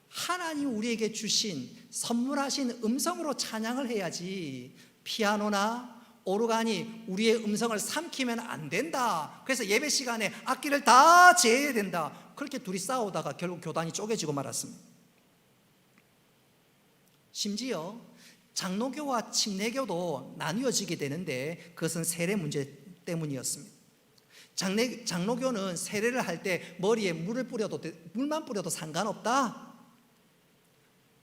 하나님 우리에게 주신 선물하신 음성으로 찬양을 해야지 피아노나 오르간이 우리의 음성을 삼키면 안 된다. 그래서 예배 시간에 악기를 다 제해야 된다. 그렇게 둘이 싸우다가 결국 교단이 쪼개지고 말았습니다. 심지어 장로교와 침례교도 나뉘어지게 되는데 그것은 세례 문제 때문이었습니다. 장로교는 세례를 할 때 머리에 물만 뿌려도 상관없다.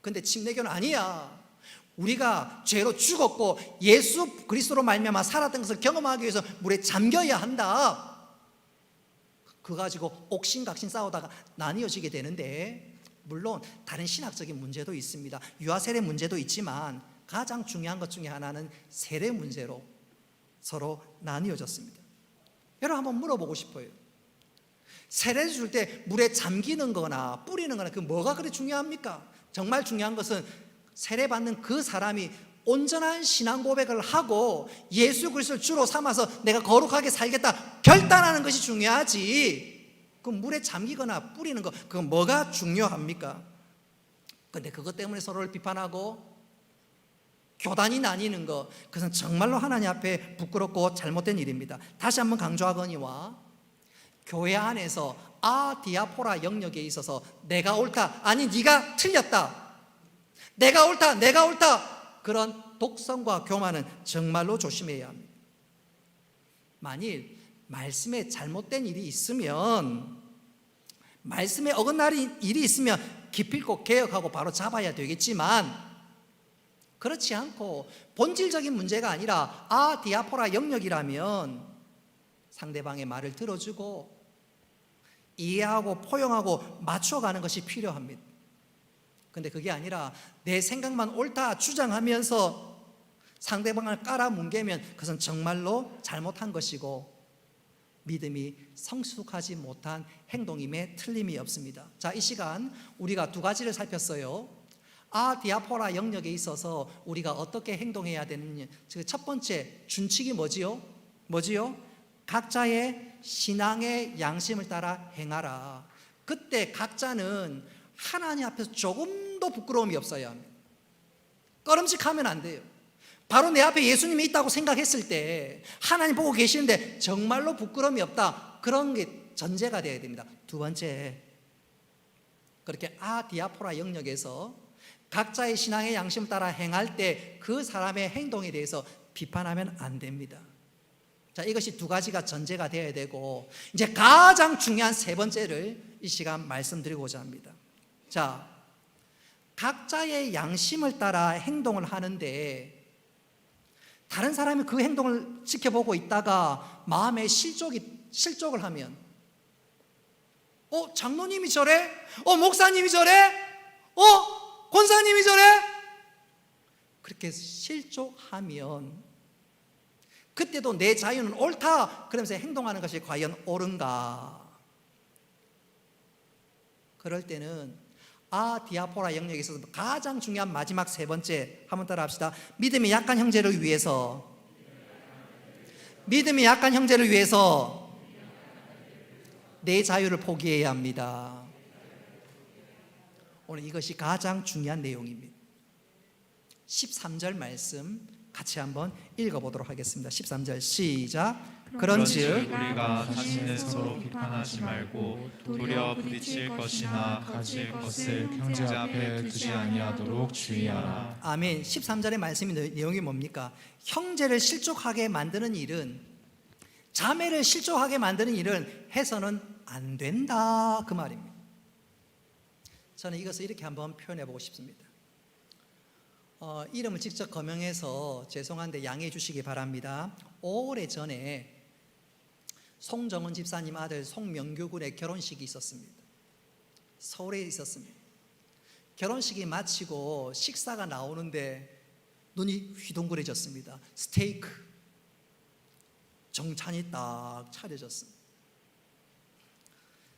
근데 침례교는 아니야. 우리가 죄로 죽었고 예수 그리스도로 말미암아 살았던 것을 경험하기 위해서 물에 잠겨야 한다. 그거 가지고 옥신각신 싸우다가 나뉘어지게 되는데, 물론 다른 신학적인 문제도 있습니다. 유아세례 문제도 있지만 가장 중요한 것 중에 하나는 세례 문제로 서로 나뉘어졌습니다. 여러분 한번 물어보고 싶어요. 세례를 줄 때 물에 잠기는 거나 뿌리는 거나 그 뭐가 그렇게 중요합니까? 정말 중요한 것은 세례 받는 그 사람이 온전한 신앙 고백을 하고 예수 그리스도를 주로 삼아서 내가 거룩하게 살겠다 결단하는 것이 중요하지, 그 물에 잠기거나 뿌리는 거 그건 뭐가 중요합니까? 근데 그것 때문에 서로를 비판하고 교단이 나뉘는 거, 그것은 정말로 하나님 앞에 부끄럽고 잘못된 일입니다. 다시 한번 강조하거니와 교회 안에서 아디아포라 영역에 있어서 내가 옳다, 아니 네가 틀렸다, 내가 옳다, 내가 옳다, 그런 독선과 교만은 정말로 조심해야 합니다. 만일 말씀에 잘못된 일이 있으면, 말씀에 어긋나는 일이 있으면 기필코 개혁하고 바로 잡아야 되겠지만, 그렇지 않고 본질적인 문제가 아니라 아디아포라 영역이라면 상대방의 말을 들어주고 이해하고 포용하고 맞춰가는 것이 필요합니다. 근데 그게 아니라 내 생각만 옳다 주장하면서 상대방을 깔아뭉개면 그것은 정말로 잘못한 것이고 믿음이 성숙하지 못한 행동임에 틀림이 없습니다. 자, 이 시간 우리가 두 가지를 살폈어요. 아디아포라 영역에 있어서 우리가 어떻게 행동해야 되느냐. 첫 번째 준칙이 뭐지요? 각자의 신앙의 양심을 따라 행하라. 그때 각자는 하나님 앞에서 조금도 부끄러움이 없어야 합니다. 꺼름직하면 안 돼요. 바로 내 앞에 예수님이 있다고 생각했을 때 하나님 보고 계시는데 정말로 부끄러움이 없다, 그런 게 전제가 되어야 됩니다. 두 번째, 그렇게 아디아포라 영역에서 각자의 신앙의 양심을 따라 행할 때 그 사람의 행동에 대해서 비판하면 안 됩니다. 자, 이것이 두 가지가 전제가 되어야 되고, 이제 가장 중요한 세 번째를 이 시간 말씀드리고자 합니다. 자, 각자의 양심을 따라 행동을 하는데 다른 사람이 그 행동을 지켜보고 있다가 마음에 실족을 하면, 장로님이 저래? 목사님이 저래? 권사님이 저래? 그렇게 실족하면 그때도 내 자유는 옳다 그러면서 행동하는 것이 과연 옳은가? 그럴 때는 아디아포라 영역에 있어서 가장 중요한 마지막 세 번째, 한번 따라 합시다. 믿음이 약한 형제를 위해서 내 자유를 포기해야 합니다. 오늘 이것이 가장 중요한 내용입니다. 13절 말씀 같이 한번 읽어보도록 하겠습니다. 13절 시작. 그런즉 우리가 자신을 서로 비판하지 말고 도리어 부딪힐 것이나 가질 것을 형제 앞에 두지 아니하도록 주의하라. 아멘. 13절의 말씀이 내용이 뭡니까? 형제를 실족하게 만드는 일은, 자매를 실족하게 만드는 일은 해서는 안 된다, 그 말입니다. 저는 이것을 이렇게 한번 표현해 보고 싶습니다. 이름을 직접 거명해서 죄송한데 양해해 주시기 바랍니다. 오래전에 송정은 집사님 아들 송명규 군의 결혼식이 있었습니다. 서울에 있었습니다. 결혼식이 마치고 식사가 나오는데 눈이 휘둥그레졌습니다. 스테이크 정찬이 딱 차려졌습니다.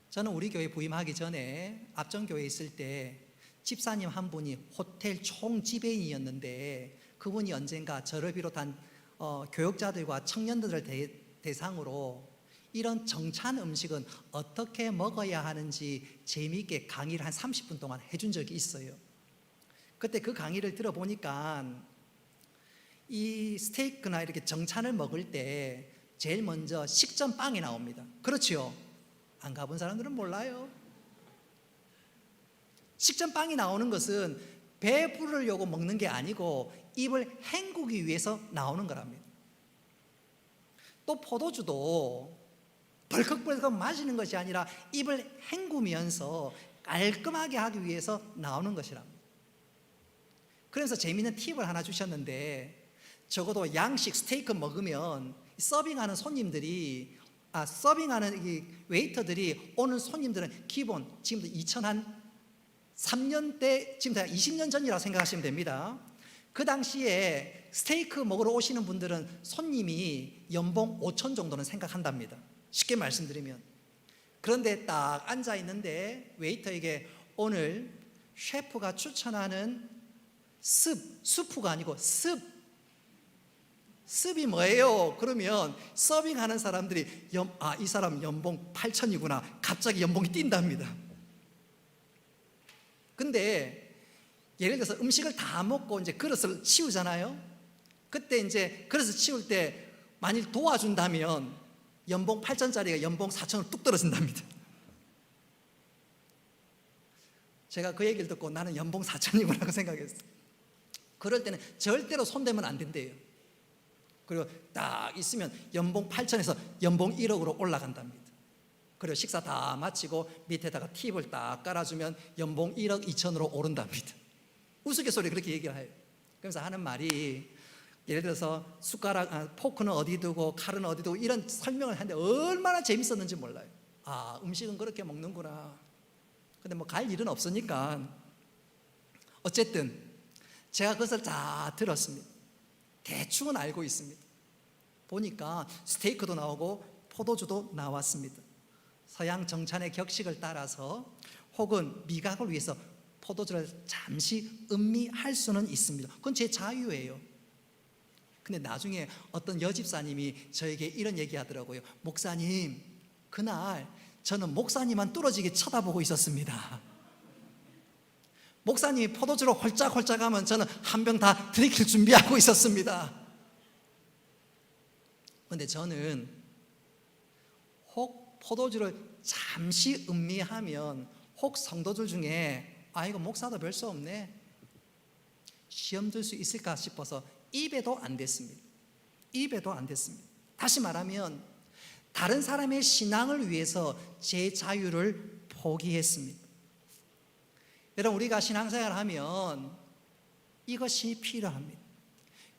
저는 우리 교회 부임하기 전에 앞전교회에 있을 때 집사님 한 분이 호텔 총지배인이었는데 그분이 언젠가 저를 비롯한 교역자들과 청년들을 대상으로 이런 정찬 음식은 어떻게 먹어야 하는지 재미있게 강의를 한 30분 동안 해준 적이 있어요. 그때 그 강의를 들어보니까 이 스테이크나 이렇게 정찬을 먹을 때 제일 먼저 식전빵이 나옵니다. 그렇지요? 안 가본 사람들은 몰라요. 식전빵이 나오는 것은 배부르려고 먹는 게 아니고 입을 헹구기 위해서 나오는 거랍니다. 또 포도주도 벌컥벌컥 마시는 것이 아니라 입을 헹구면서 깔끔하게 하기 위해서 나오는 것이랍니다. 그래서 재미있는 팁을 하나 주셨는데, 적어도 양식 스테이크 먹으면 서빙하는 손님들이 서빙하는 이 웨이터들이 오는 손님들은 기본 지금도 2003년대 지금 다 20년 전이라고 생각하시면 됩니다. 그 당시에 스테이크 먹으러 오시는 분들은 손님이 연봉 5천 정도는 생각한답니다. 쉽게 말씀드리면. 그런데 딱 앉아 있는데 웨이터에게 오늘 셰프가 추천하는 수프가 아니고 습이 뭐예요? 그러면 서빙하는 사람들이 이 사람 연봉 8천이구나 갑자기 연봉이 뛴답니다. 근데 예를 들어서 음식을 다 먹고 이제 그릇을 치우잖아요. 그때 이제 그릇을 치울 때 만일 도와준다면 연봉 8천짜리가 연봉 4천으로 뚝 떨어진답니다. 제가 그 얘기를 듣고 나는 연봉 4천이구나 생각했어요. 그럴 때는 절대로 손대면 안 된대요. 그리고 딱 있으면 연봉 8천에서 연봉 1억으로 올라간답니다. 그리고 식사 다 마치고 밑에다가 팁을 딱 깔아주면 연봉 1억 2천으로 오른답니다. 우스갯소리 그렇게 얘기를 해요. 그래서 하는 말이 예를 들어서 포크는 어디 두고 칼은 어디 두고 이런 설명을 하는데 얼마나 재밌었는지 몰라요. 아, 음식은 그렇게 먹는구나. 근데 뭐 갈 일은 없으니까 어쨌든 제가 그것을 다 들었습니다. 대충은 알고 있습니다. 보니까 스테이크도 나오고 포도주도 나왔습니다. 서양 정찬의 격식을 따라서 혹은 미각을 위해서 포도주를 잠시 음미할 수는 있습니다. 그건 제 자유예요. 근데 나중에 어떤 여집사님이 저에게 이런 얘기 하더라고요. 목사님, 그날 저는 목사님만 뚫어지게 쳐다보고 있었습니다. 목사님이 포도주로 홀짝홀짝 하면 저는 한 병 다 들이킬 준비하고 있었습니다. 그런데 저는 혹 포도주를 잠시 음미하면 혹 성도들 중에 아, 이거 목사도 별 수 없네, 시험 들 수 있을까 싶어서 입에도 안 댔습니다. 입에도 안 댔습니다. 다시 말하면 다른 사람의 신앙을 위해서 제 자유를 포기했습니다. 여러분, 우리가 신앙생활을 하면 이것이 필요합니다.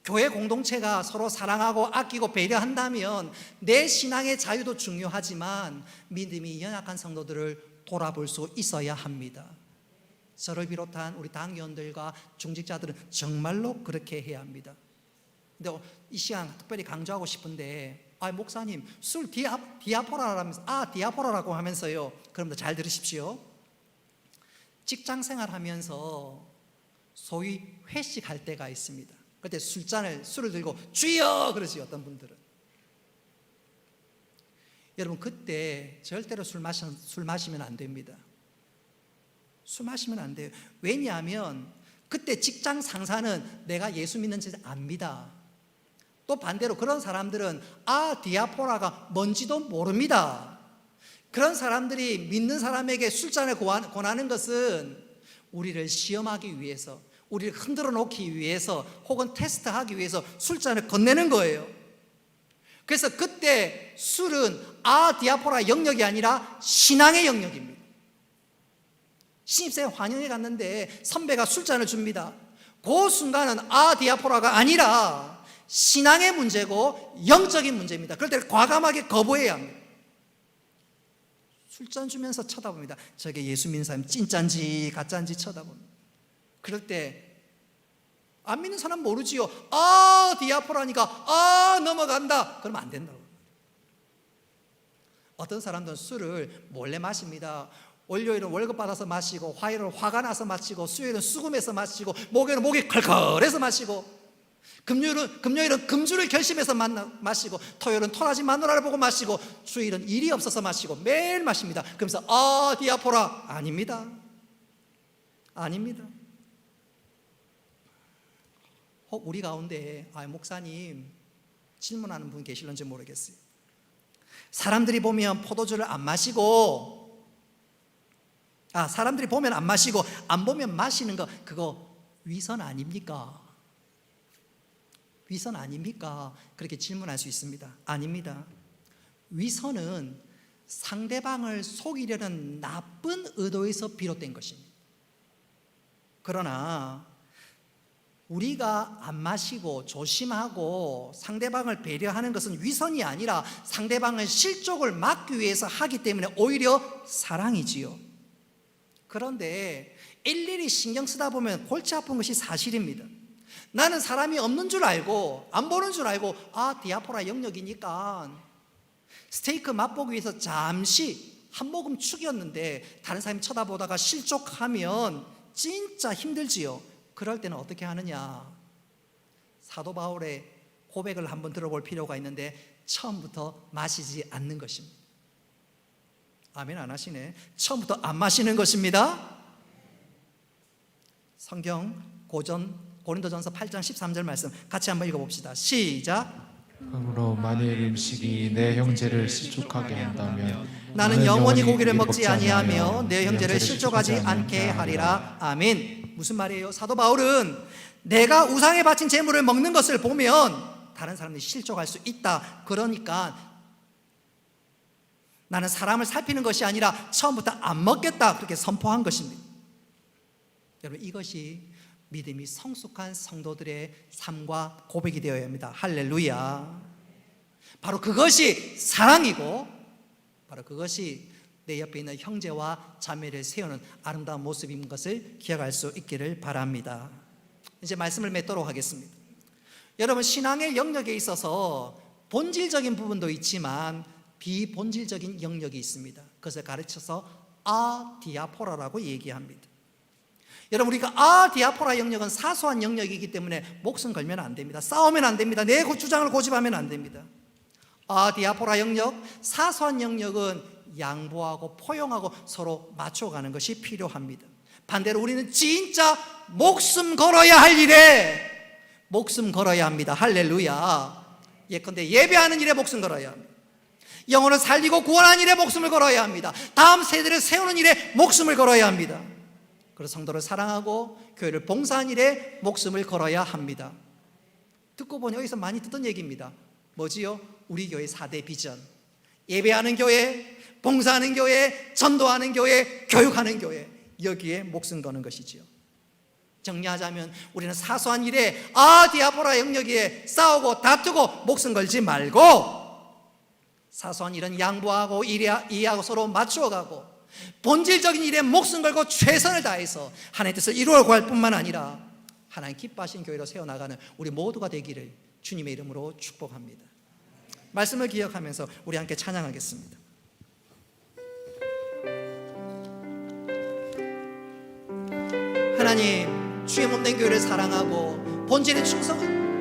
교회 공동체가 서로 사랑하고 아끼고 배려한다면 내 신앙의 자유도 중요하지만 믿음이 연약한 성도들을 돌아볼 수 있어야 합니다. 저를 비롯한 우리 당위원들과 중직자들은 정말로 그렇게 해야 합니다. 근데 이 시간 특별히 강조하고 싶은데, 아, 목사님 술 디아포라라면서, 아, 디아포라라고 하면서요. 그럼 잘 들으십시오. 직장 생활하면서 소위 회식할 때가 있습니다. 그때 술을 들고 주여 그러지. 어떤 분들은 여러분, 그때 절대로 술 마시면 안 됩니다. 술 마시면 안 돼요. 왜냐하면 그때 직장 상사는 내가 예수 믿는지 압니다. 또 반대로 그런 사람들은 아, 디아포라가 뭔지도 모릅니다. 그런 사람들이 믿는 사람에게 술잔을 권하는 것은 우리를 시험하기 위해서, 우리를 흔들어 놓기 위해서, 혹은 테스트하기 위해서 술잔을 건네는 거예요. 그래서 그때 술은 아, 디아포라 영역이 아니라 신앙의 영역입니다. 신입생 환영회 갔는데 선배가 술잔을 줍니다. 그 순간은 아, 디아포라가 아니라 신앙의 문제고 영적인 문제입니다. 그럴 때 과감하게 거부해야 합니다. 술잔 주면서 쳐다봅니다. 저게 예수 믿는 사람 진짠지 가짠지 쳐다봅니다. 그럴 때 안 믿는 사람 모르지요. 아, 디아포라니까 아, 넘어간다. 그러면 안 된다고. 어떤 사람들은 술을 몰래 마십니다. 월요일은 월급 받아서 마시고, 화요일은 화가 나서 마시고, 수요일은 수금해서 마시고, 목요일은 목이 컬컬해서 마시고, 금요일은 금주를 결심해서 마시고, 토요일은 토라지 마누라를 보고 마시고, 주일은 일이 없어서 마시고, 매일 마십니다. 그러면서 아, 디아포라. 아닙니다. 아닙니다. 혹 우리 가운데 아, 목사님 질문하는 분 계실런지 모르겠어요. 사람들이 보면 포도주를 안 마시고, 사람들이 보면 안 마시고 안 보면 마시는 거, 그거 위선 아닙니까? 위선 아닙니까? 그렇게 질문할 수 있습니다. 아닙니다. 위선은 상대방을 속이려는 나쁜 의도에서 비롯된 것입니다. 그러나 우리가 안 마시고 조심하고 상대방을 배려하는 것은 위선이 아니라 상대방의 실족을 막기 위해서 하기 때문에 오히려 사랑이지요. 그런데 일일이 신경 쓰다 보면 골치 아픈 것이 사실입니다. 나는 사람이 없는 줄 알고 안 보는 줄 알고 아, 디아포라 영역이니까 스테이크 맛보기 위해서 잠시 한 모금 축였는데 다른 사람이 쳐다보다가 실족하면 진짜 힘들지요. 그럴 때는 어떻게 하느냐? 사도 바울의 고백을 한번 들어볼 필요가 있는데 처음부터 마시지 않는 것입니다. 아멘 안 하시네. 처음부터 안 마시는 것입니다. 성경 고린도전서 8장 13절 말씀 같이 한번 읽어봅시다. 시작. 그러므로 만일 음식이 내 형제를 실족하게 한다면 나는 영원히 고기를 먹지 아니하며 내 형제를 실족하지 않게 하리라. 아멘. 무슨 말이에요? 사도 바울은 내가 우상에 바친 제물을 먹는 것을 보면 다른 사람들이 실족할 수 있다. 그러니까 나는 사람을 살피는 것이 아니라 처음부터 안 먹겠다, 그렇게 선포한 것입니다. 여러분, 이것이 믿음이 성숙한 성도들의 삶과 고백이 되어야 합니다. 할렐루야. 바로 그것이 사랑이고, 바로 그것이 내 옆에 있는 형제와 자매를 세우는 아름다운 모습인 것을 기억할 수 있기를 바랍니다. 이제 말씀을 맺도록 하겠습니다. 여러분, 신앙의 영역에 있어서 본질적인 부분도 있지만 비본질적인 영역이 있습니다. 그것을 가르쳐서 아디아포라라고 얘기합니다. 여러분, 우리가 아디아포라 영역은 사소한 영역이기 때문에 목숨 걸면 안 됩니다. 싸우면 안 됩니다. 내 주장을 고집하면 안 됩니다. 아디아포라 영역, 사소한 영역은 양보하고 포용하고 서로 맞춰가는 것이 필요합니다. 반대로 우리는 진짜 목숨 걸어야 할 일에 목숨 걸어야 합니다. 할렐루야. 예컨대 예배하는 일에 목숨 걸어야 합니다. 영혼을 살리고 구원하는 일에 목숨을 걸어야 합니다. 다음 세대를 세우는 일에 목숨을 걸어야 합니다. 그리고 성도를 사랑하고 교회를 봉사하는 일에 목숨을 걸어야 합니다. 듣고 보니 여기서 많이 듣던 얘기입니다. 뭐지요? 우리 교회 4대 비전. 예배하는 교회, 봉사하는 교회, 전도하는 교회, 교육하는 교회. 여기에 목숨 거는 것이지요. 정리하자면 우리는 사소한 일에 아디아포라 영역에 싸우고 다투고 목숨 걸지 말고 사소한 일은 양보하고 이해하고 서로 맞추어가고 본질적인 일에 목숨 걸고 최선을 다해서 하나님의 뜻을 이루어 구할 뿐만 아니라 하나님 기뻐하신 교회로 세워나가는 우리 모두가 되기를 주님의 이름으로 축복합니다. 말씀을 기억하면서 우리 함께 찬양하겠습니다. 하나님, 주의 몸된 교회를 사랑하고 본질에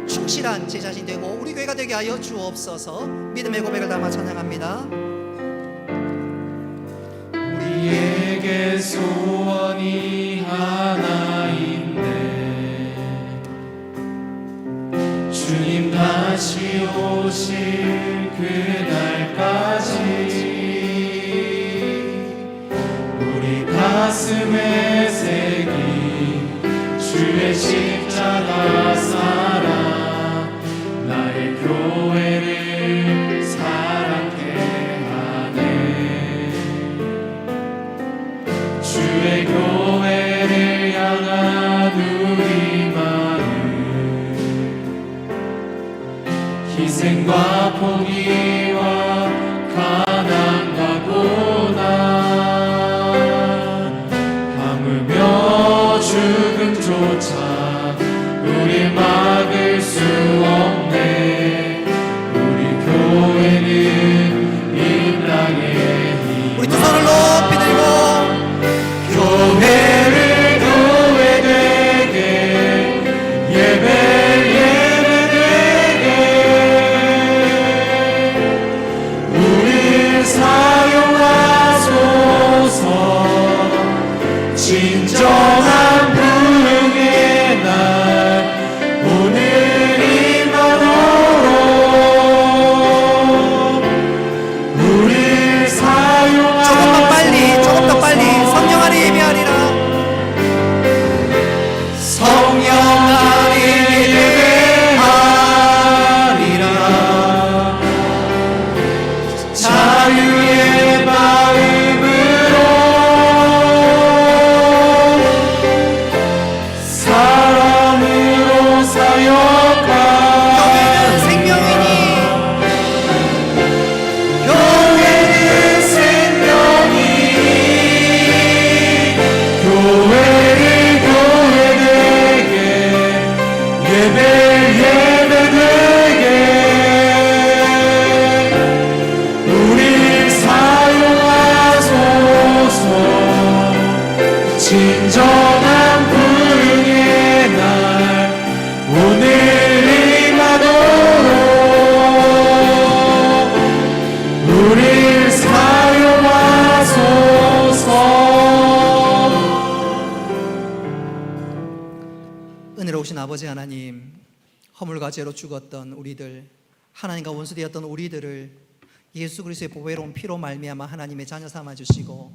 충실한 제 자신 되고 우리 교회가 되게 하여 주옵소서. 믿음의 고백을 담아 찬양합니다. 우리에게 소원이 하나 있네. 주님 다시 오실 그날까지 우리 가슴에 새긴 주의 십자가 사랑 나의 교회를 사랑케 하네. 주의 교회를 향한 우리 마음 희생과 포기와 가난과 고난 하물며 죽음조차 우리 막을 수 없네. 우리 교회는 인당의 힘. 우리 두 손을 높이 들고 교회를 교회되게 예배되게 우리 사용하소서. 진정한 부흥의 날 오늘이만으로 우리 사용하소서. 조금 더 빨리 성령 안에 예배하리라. 성령 안에 예배하리라. 자유의 마음으로 사랑으로 사역하라. 교회는 생명이니 교회는 생명이니 교회를 교회되게 예배 예배되게 우리 사용하소서. 진정한 부흥의 날 오늘이만으로 우리 사용하소서. 은혜로우신 아버지 하나님, 허물과 죄로 죽었던 우리들 하나님과 원수되었던 우리들을 예수 그리스도의 보배로운 피로 말미암아 하나님의 자녀 삼아 주시고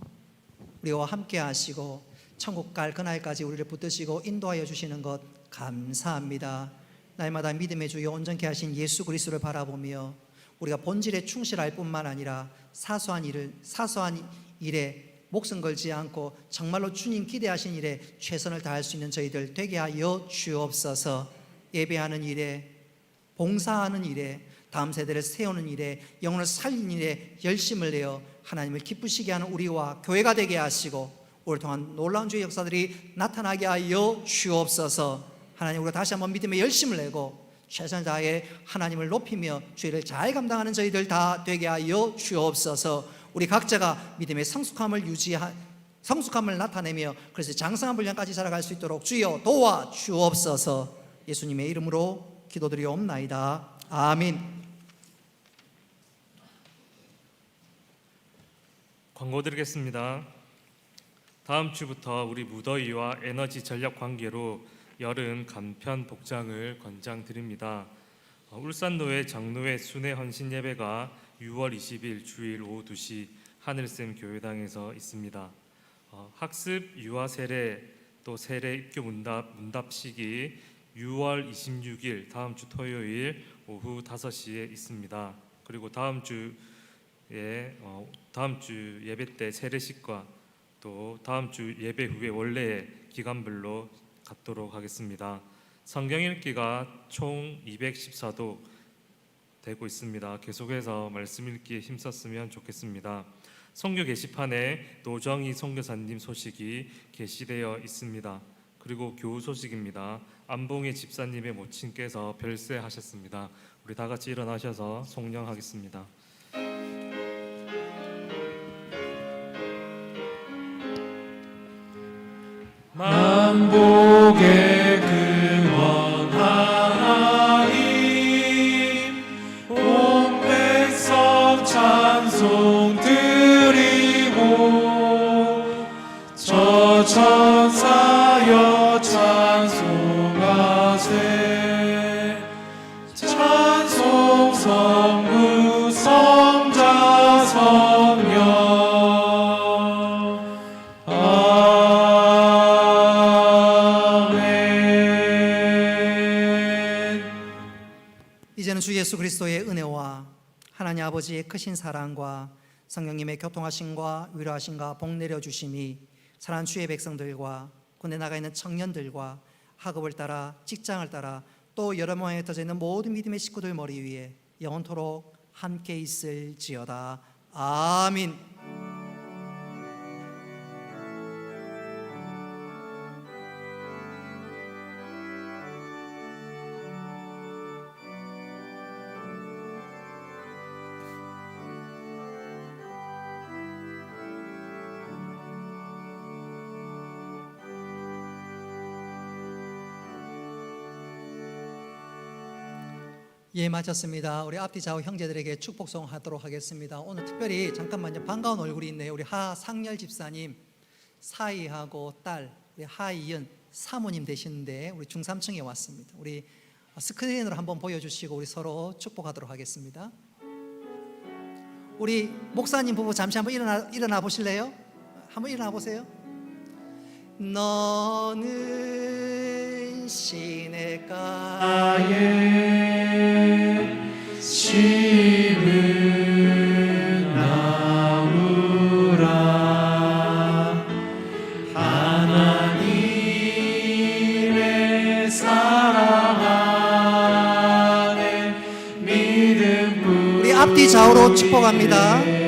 우리와 함께 하시고 천국 갈 그날까지 우리를 붙드시고 인도하여 주시는 것 감사합니다. 날마다 믿음의 주여 온전케 하신 예수 그리스도를 바라보며 우리가 본질에 충실할 뿐만 아니라 사소한 일에 목숨 걸지 않고 정말로 주님 기대하신 일에 최선을 다할 수 있는 저희들 되게 하여 주옵소서. 예배하는 일에, 봉사하는 일에, 다음 세대를 세우는 일에, 영혼을 살리는 일에 열심을 내어 하나님을 기쁘시게 하는 우리와 교회가 되게 하시고 오늘 동안 놀라운 주의 역사들이 나타나게 하여 주옵소서. 하나님, 우리가 다시 한번 믿음의 열심을 내고 최선을 다해 하나님을 높이며 죄를 잘 감당하는 저희들 다 되게 하여 주옵소서. 우리 각자가 믿음의 성숙함을 나타내며 그래서 장성한 분량까지 살아갈 수 있도록 주여 도와 주옵소서. 예수님의 이름으로 기도드리옵나이다. 아멘. 광고 드리겠습니다. 다음 주부터 우리 무더위와 에너지 전략 관계로 여름 간편 복장을 권장드립니다. 울산노회 장로회 순회 헌신 예배가 6월 20일 주일 오후 2시 하늘샘 교회당에서 있습니다. 학습 유아 세례 또 세례 입교 문답식이 6월 26일 다음 주 토요일 오후 5시에 있습니다. 그리고 다음 주 예배 때 세례식과 또 다음 주 예배 후에 원래의 기간별로 갖도록 하겠습니다. 성경 읽기가 총 214도 되고 있습니다. 계속해서 말씀 읽기에 힘썼으면 좋겠습니다. 선교 게시판에 노정희 선교사님 소식이 게시되어 있습니다. 그리고 교우 소식입니다. 안봉의 집사님의 모친께서 별세하셨습니다. 우리 다 같이 일어나셔서 송령하겠습니다. 만복의 근원 하나님 온 백성 찬송 드리고 저 천사여 찬송하세 찬송 성부 성자 성령 이제는 주 예수 그리스도의 은혜와 하나님 아버지의 크신 사랑과 성령님의 교통하심과 위로하심과 복 내려주심이 사랑하는 주의 백성들과 군대 나가 있는 청년들과 학업을 따라 직장을 따라 또 여러 모양에 흩어져 있는 모든 믿음의 식구들 머리 위에 영원토록 함께 있을지어다. 아멘. 예, 마쳤습니다. 우리 앞뒤 좌우 형제들에게 축복송 하도록 하겠습니다. 오늘 특별히 잠깐만요, 반가운 얼굴이 있네요. 우리 하상열 집사님 사이하고 딸 우리 하이연 사모님 되시는데 우리 중삼층에 왔습니다. 우리 스크린으로 한번 보여주시고 우리 서로 축복하도록 하겠습니다. 우리 목사님 부부 잠시 한번 일어나 보실래요? 한번 일어나 보세요. 너는 시냇가에 심은 나무라 하나님의 사랑 안에 믿음 우리 앞뒤 좌우로 축복합니다.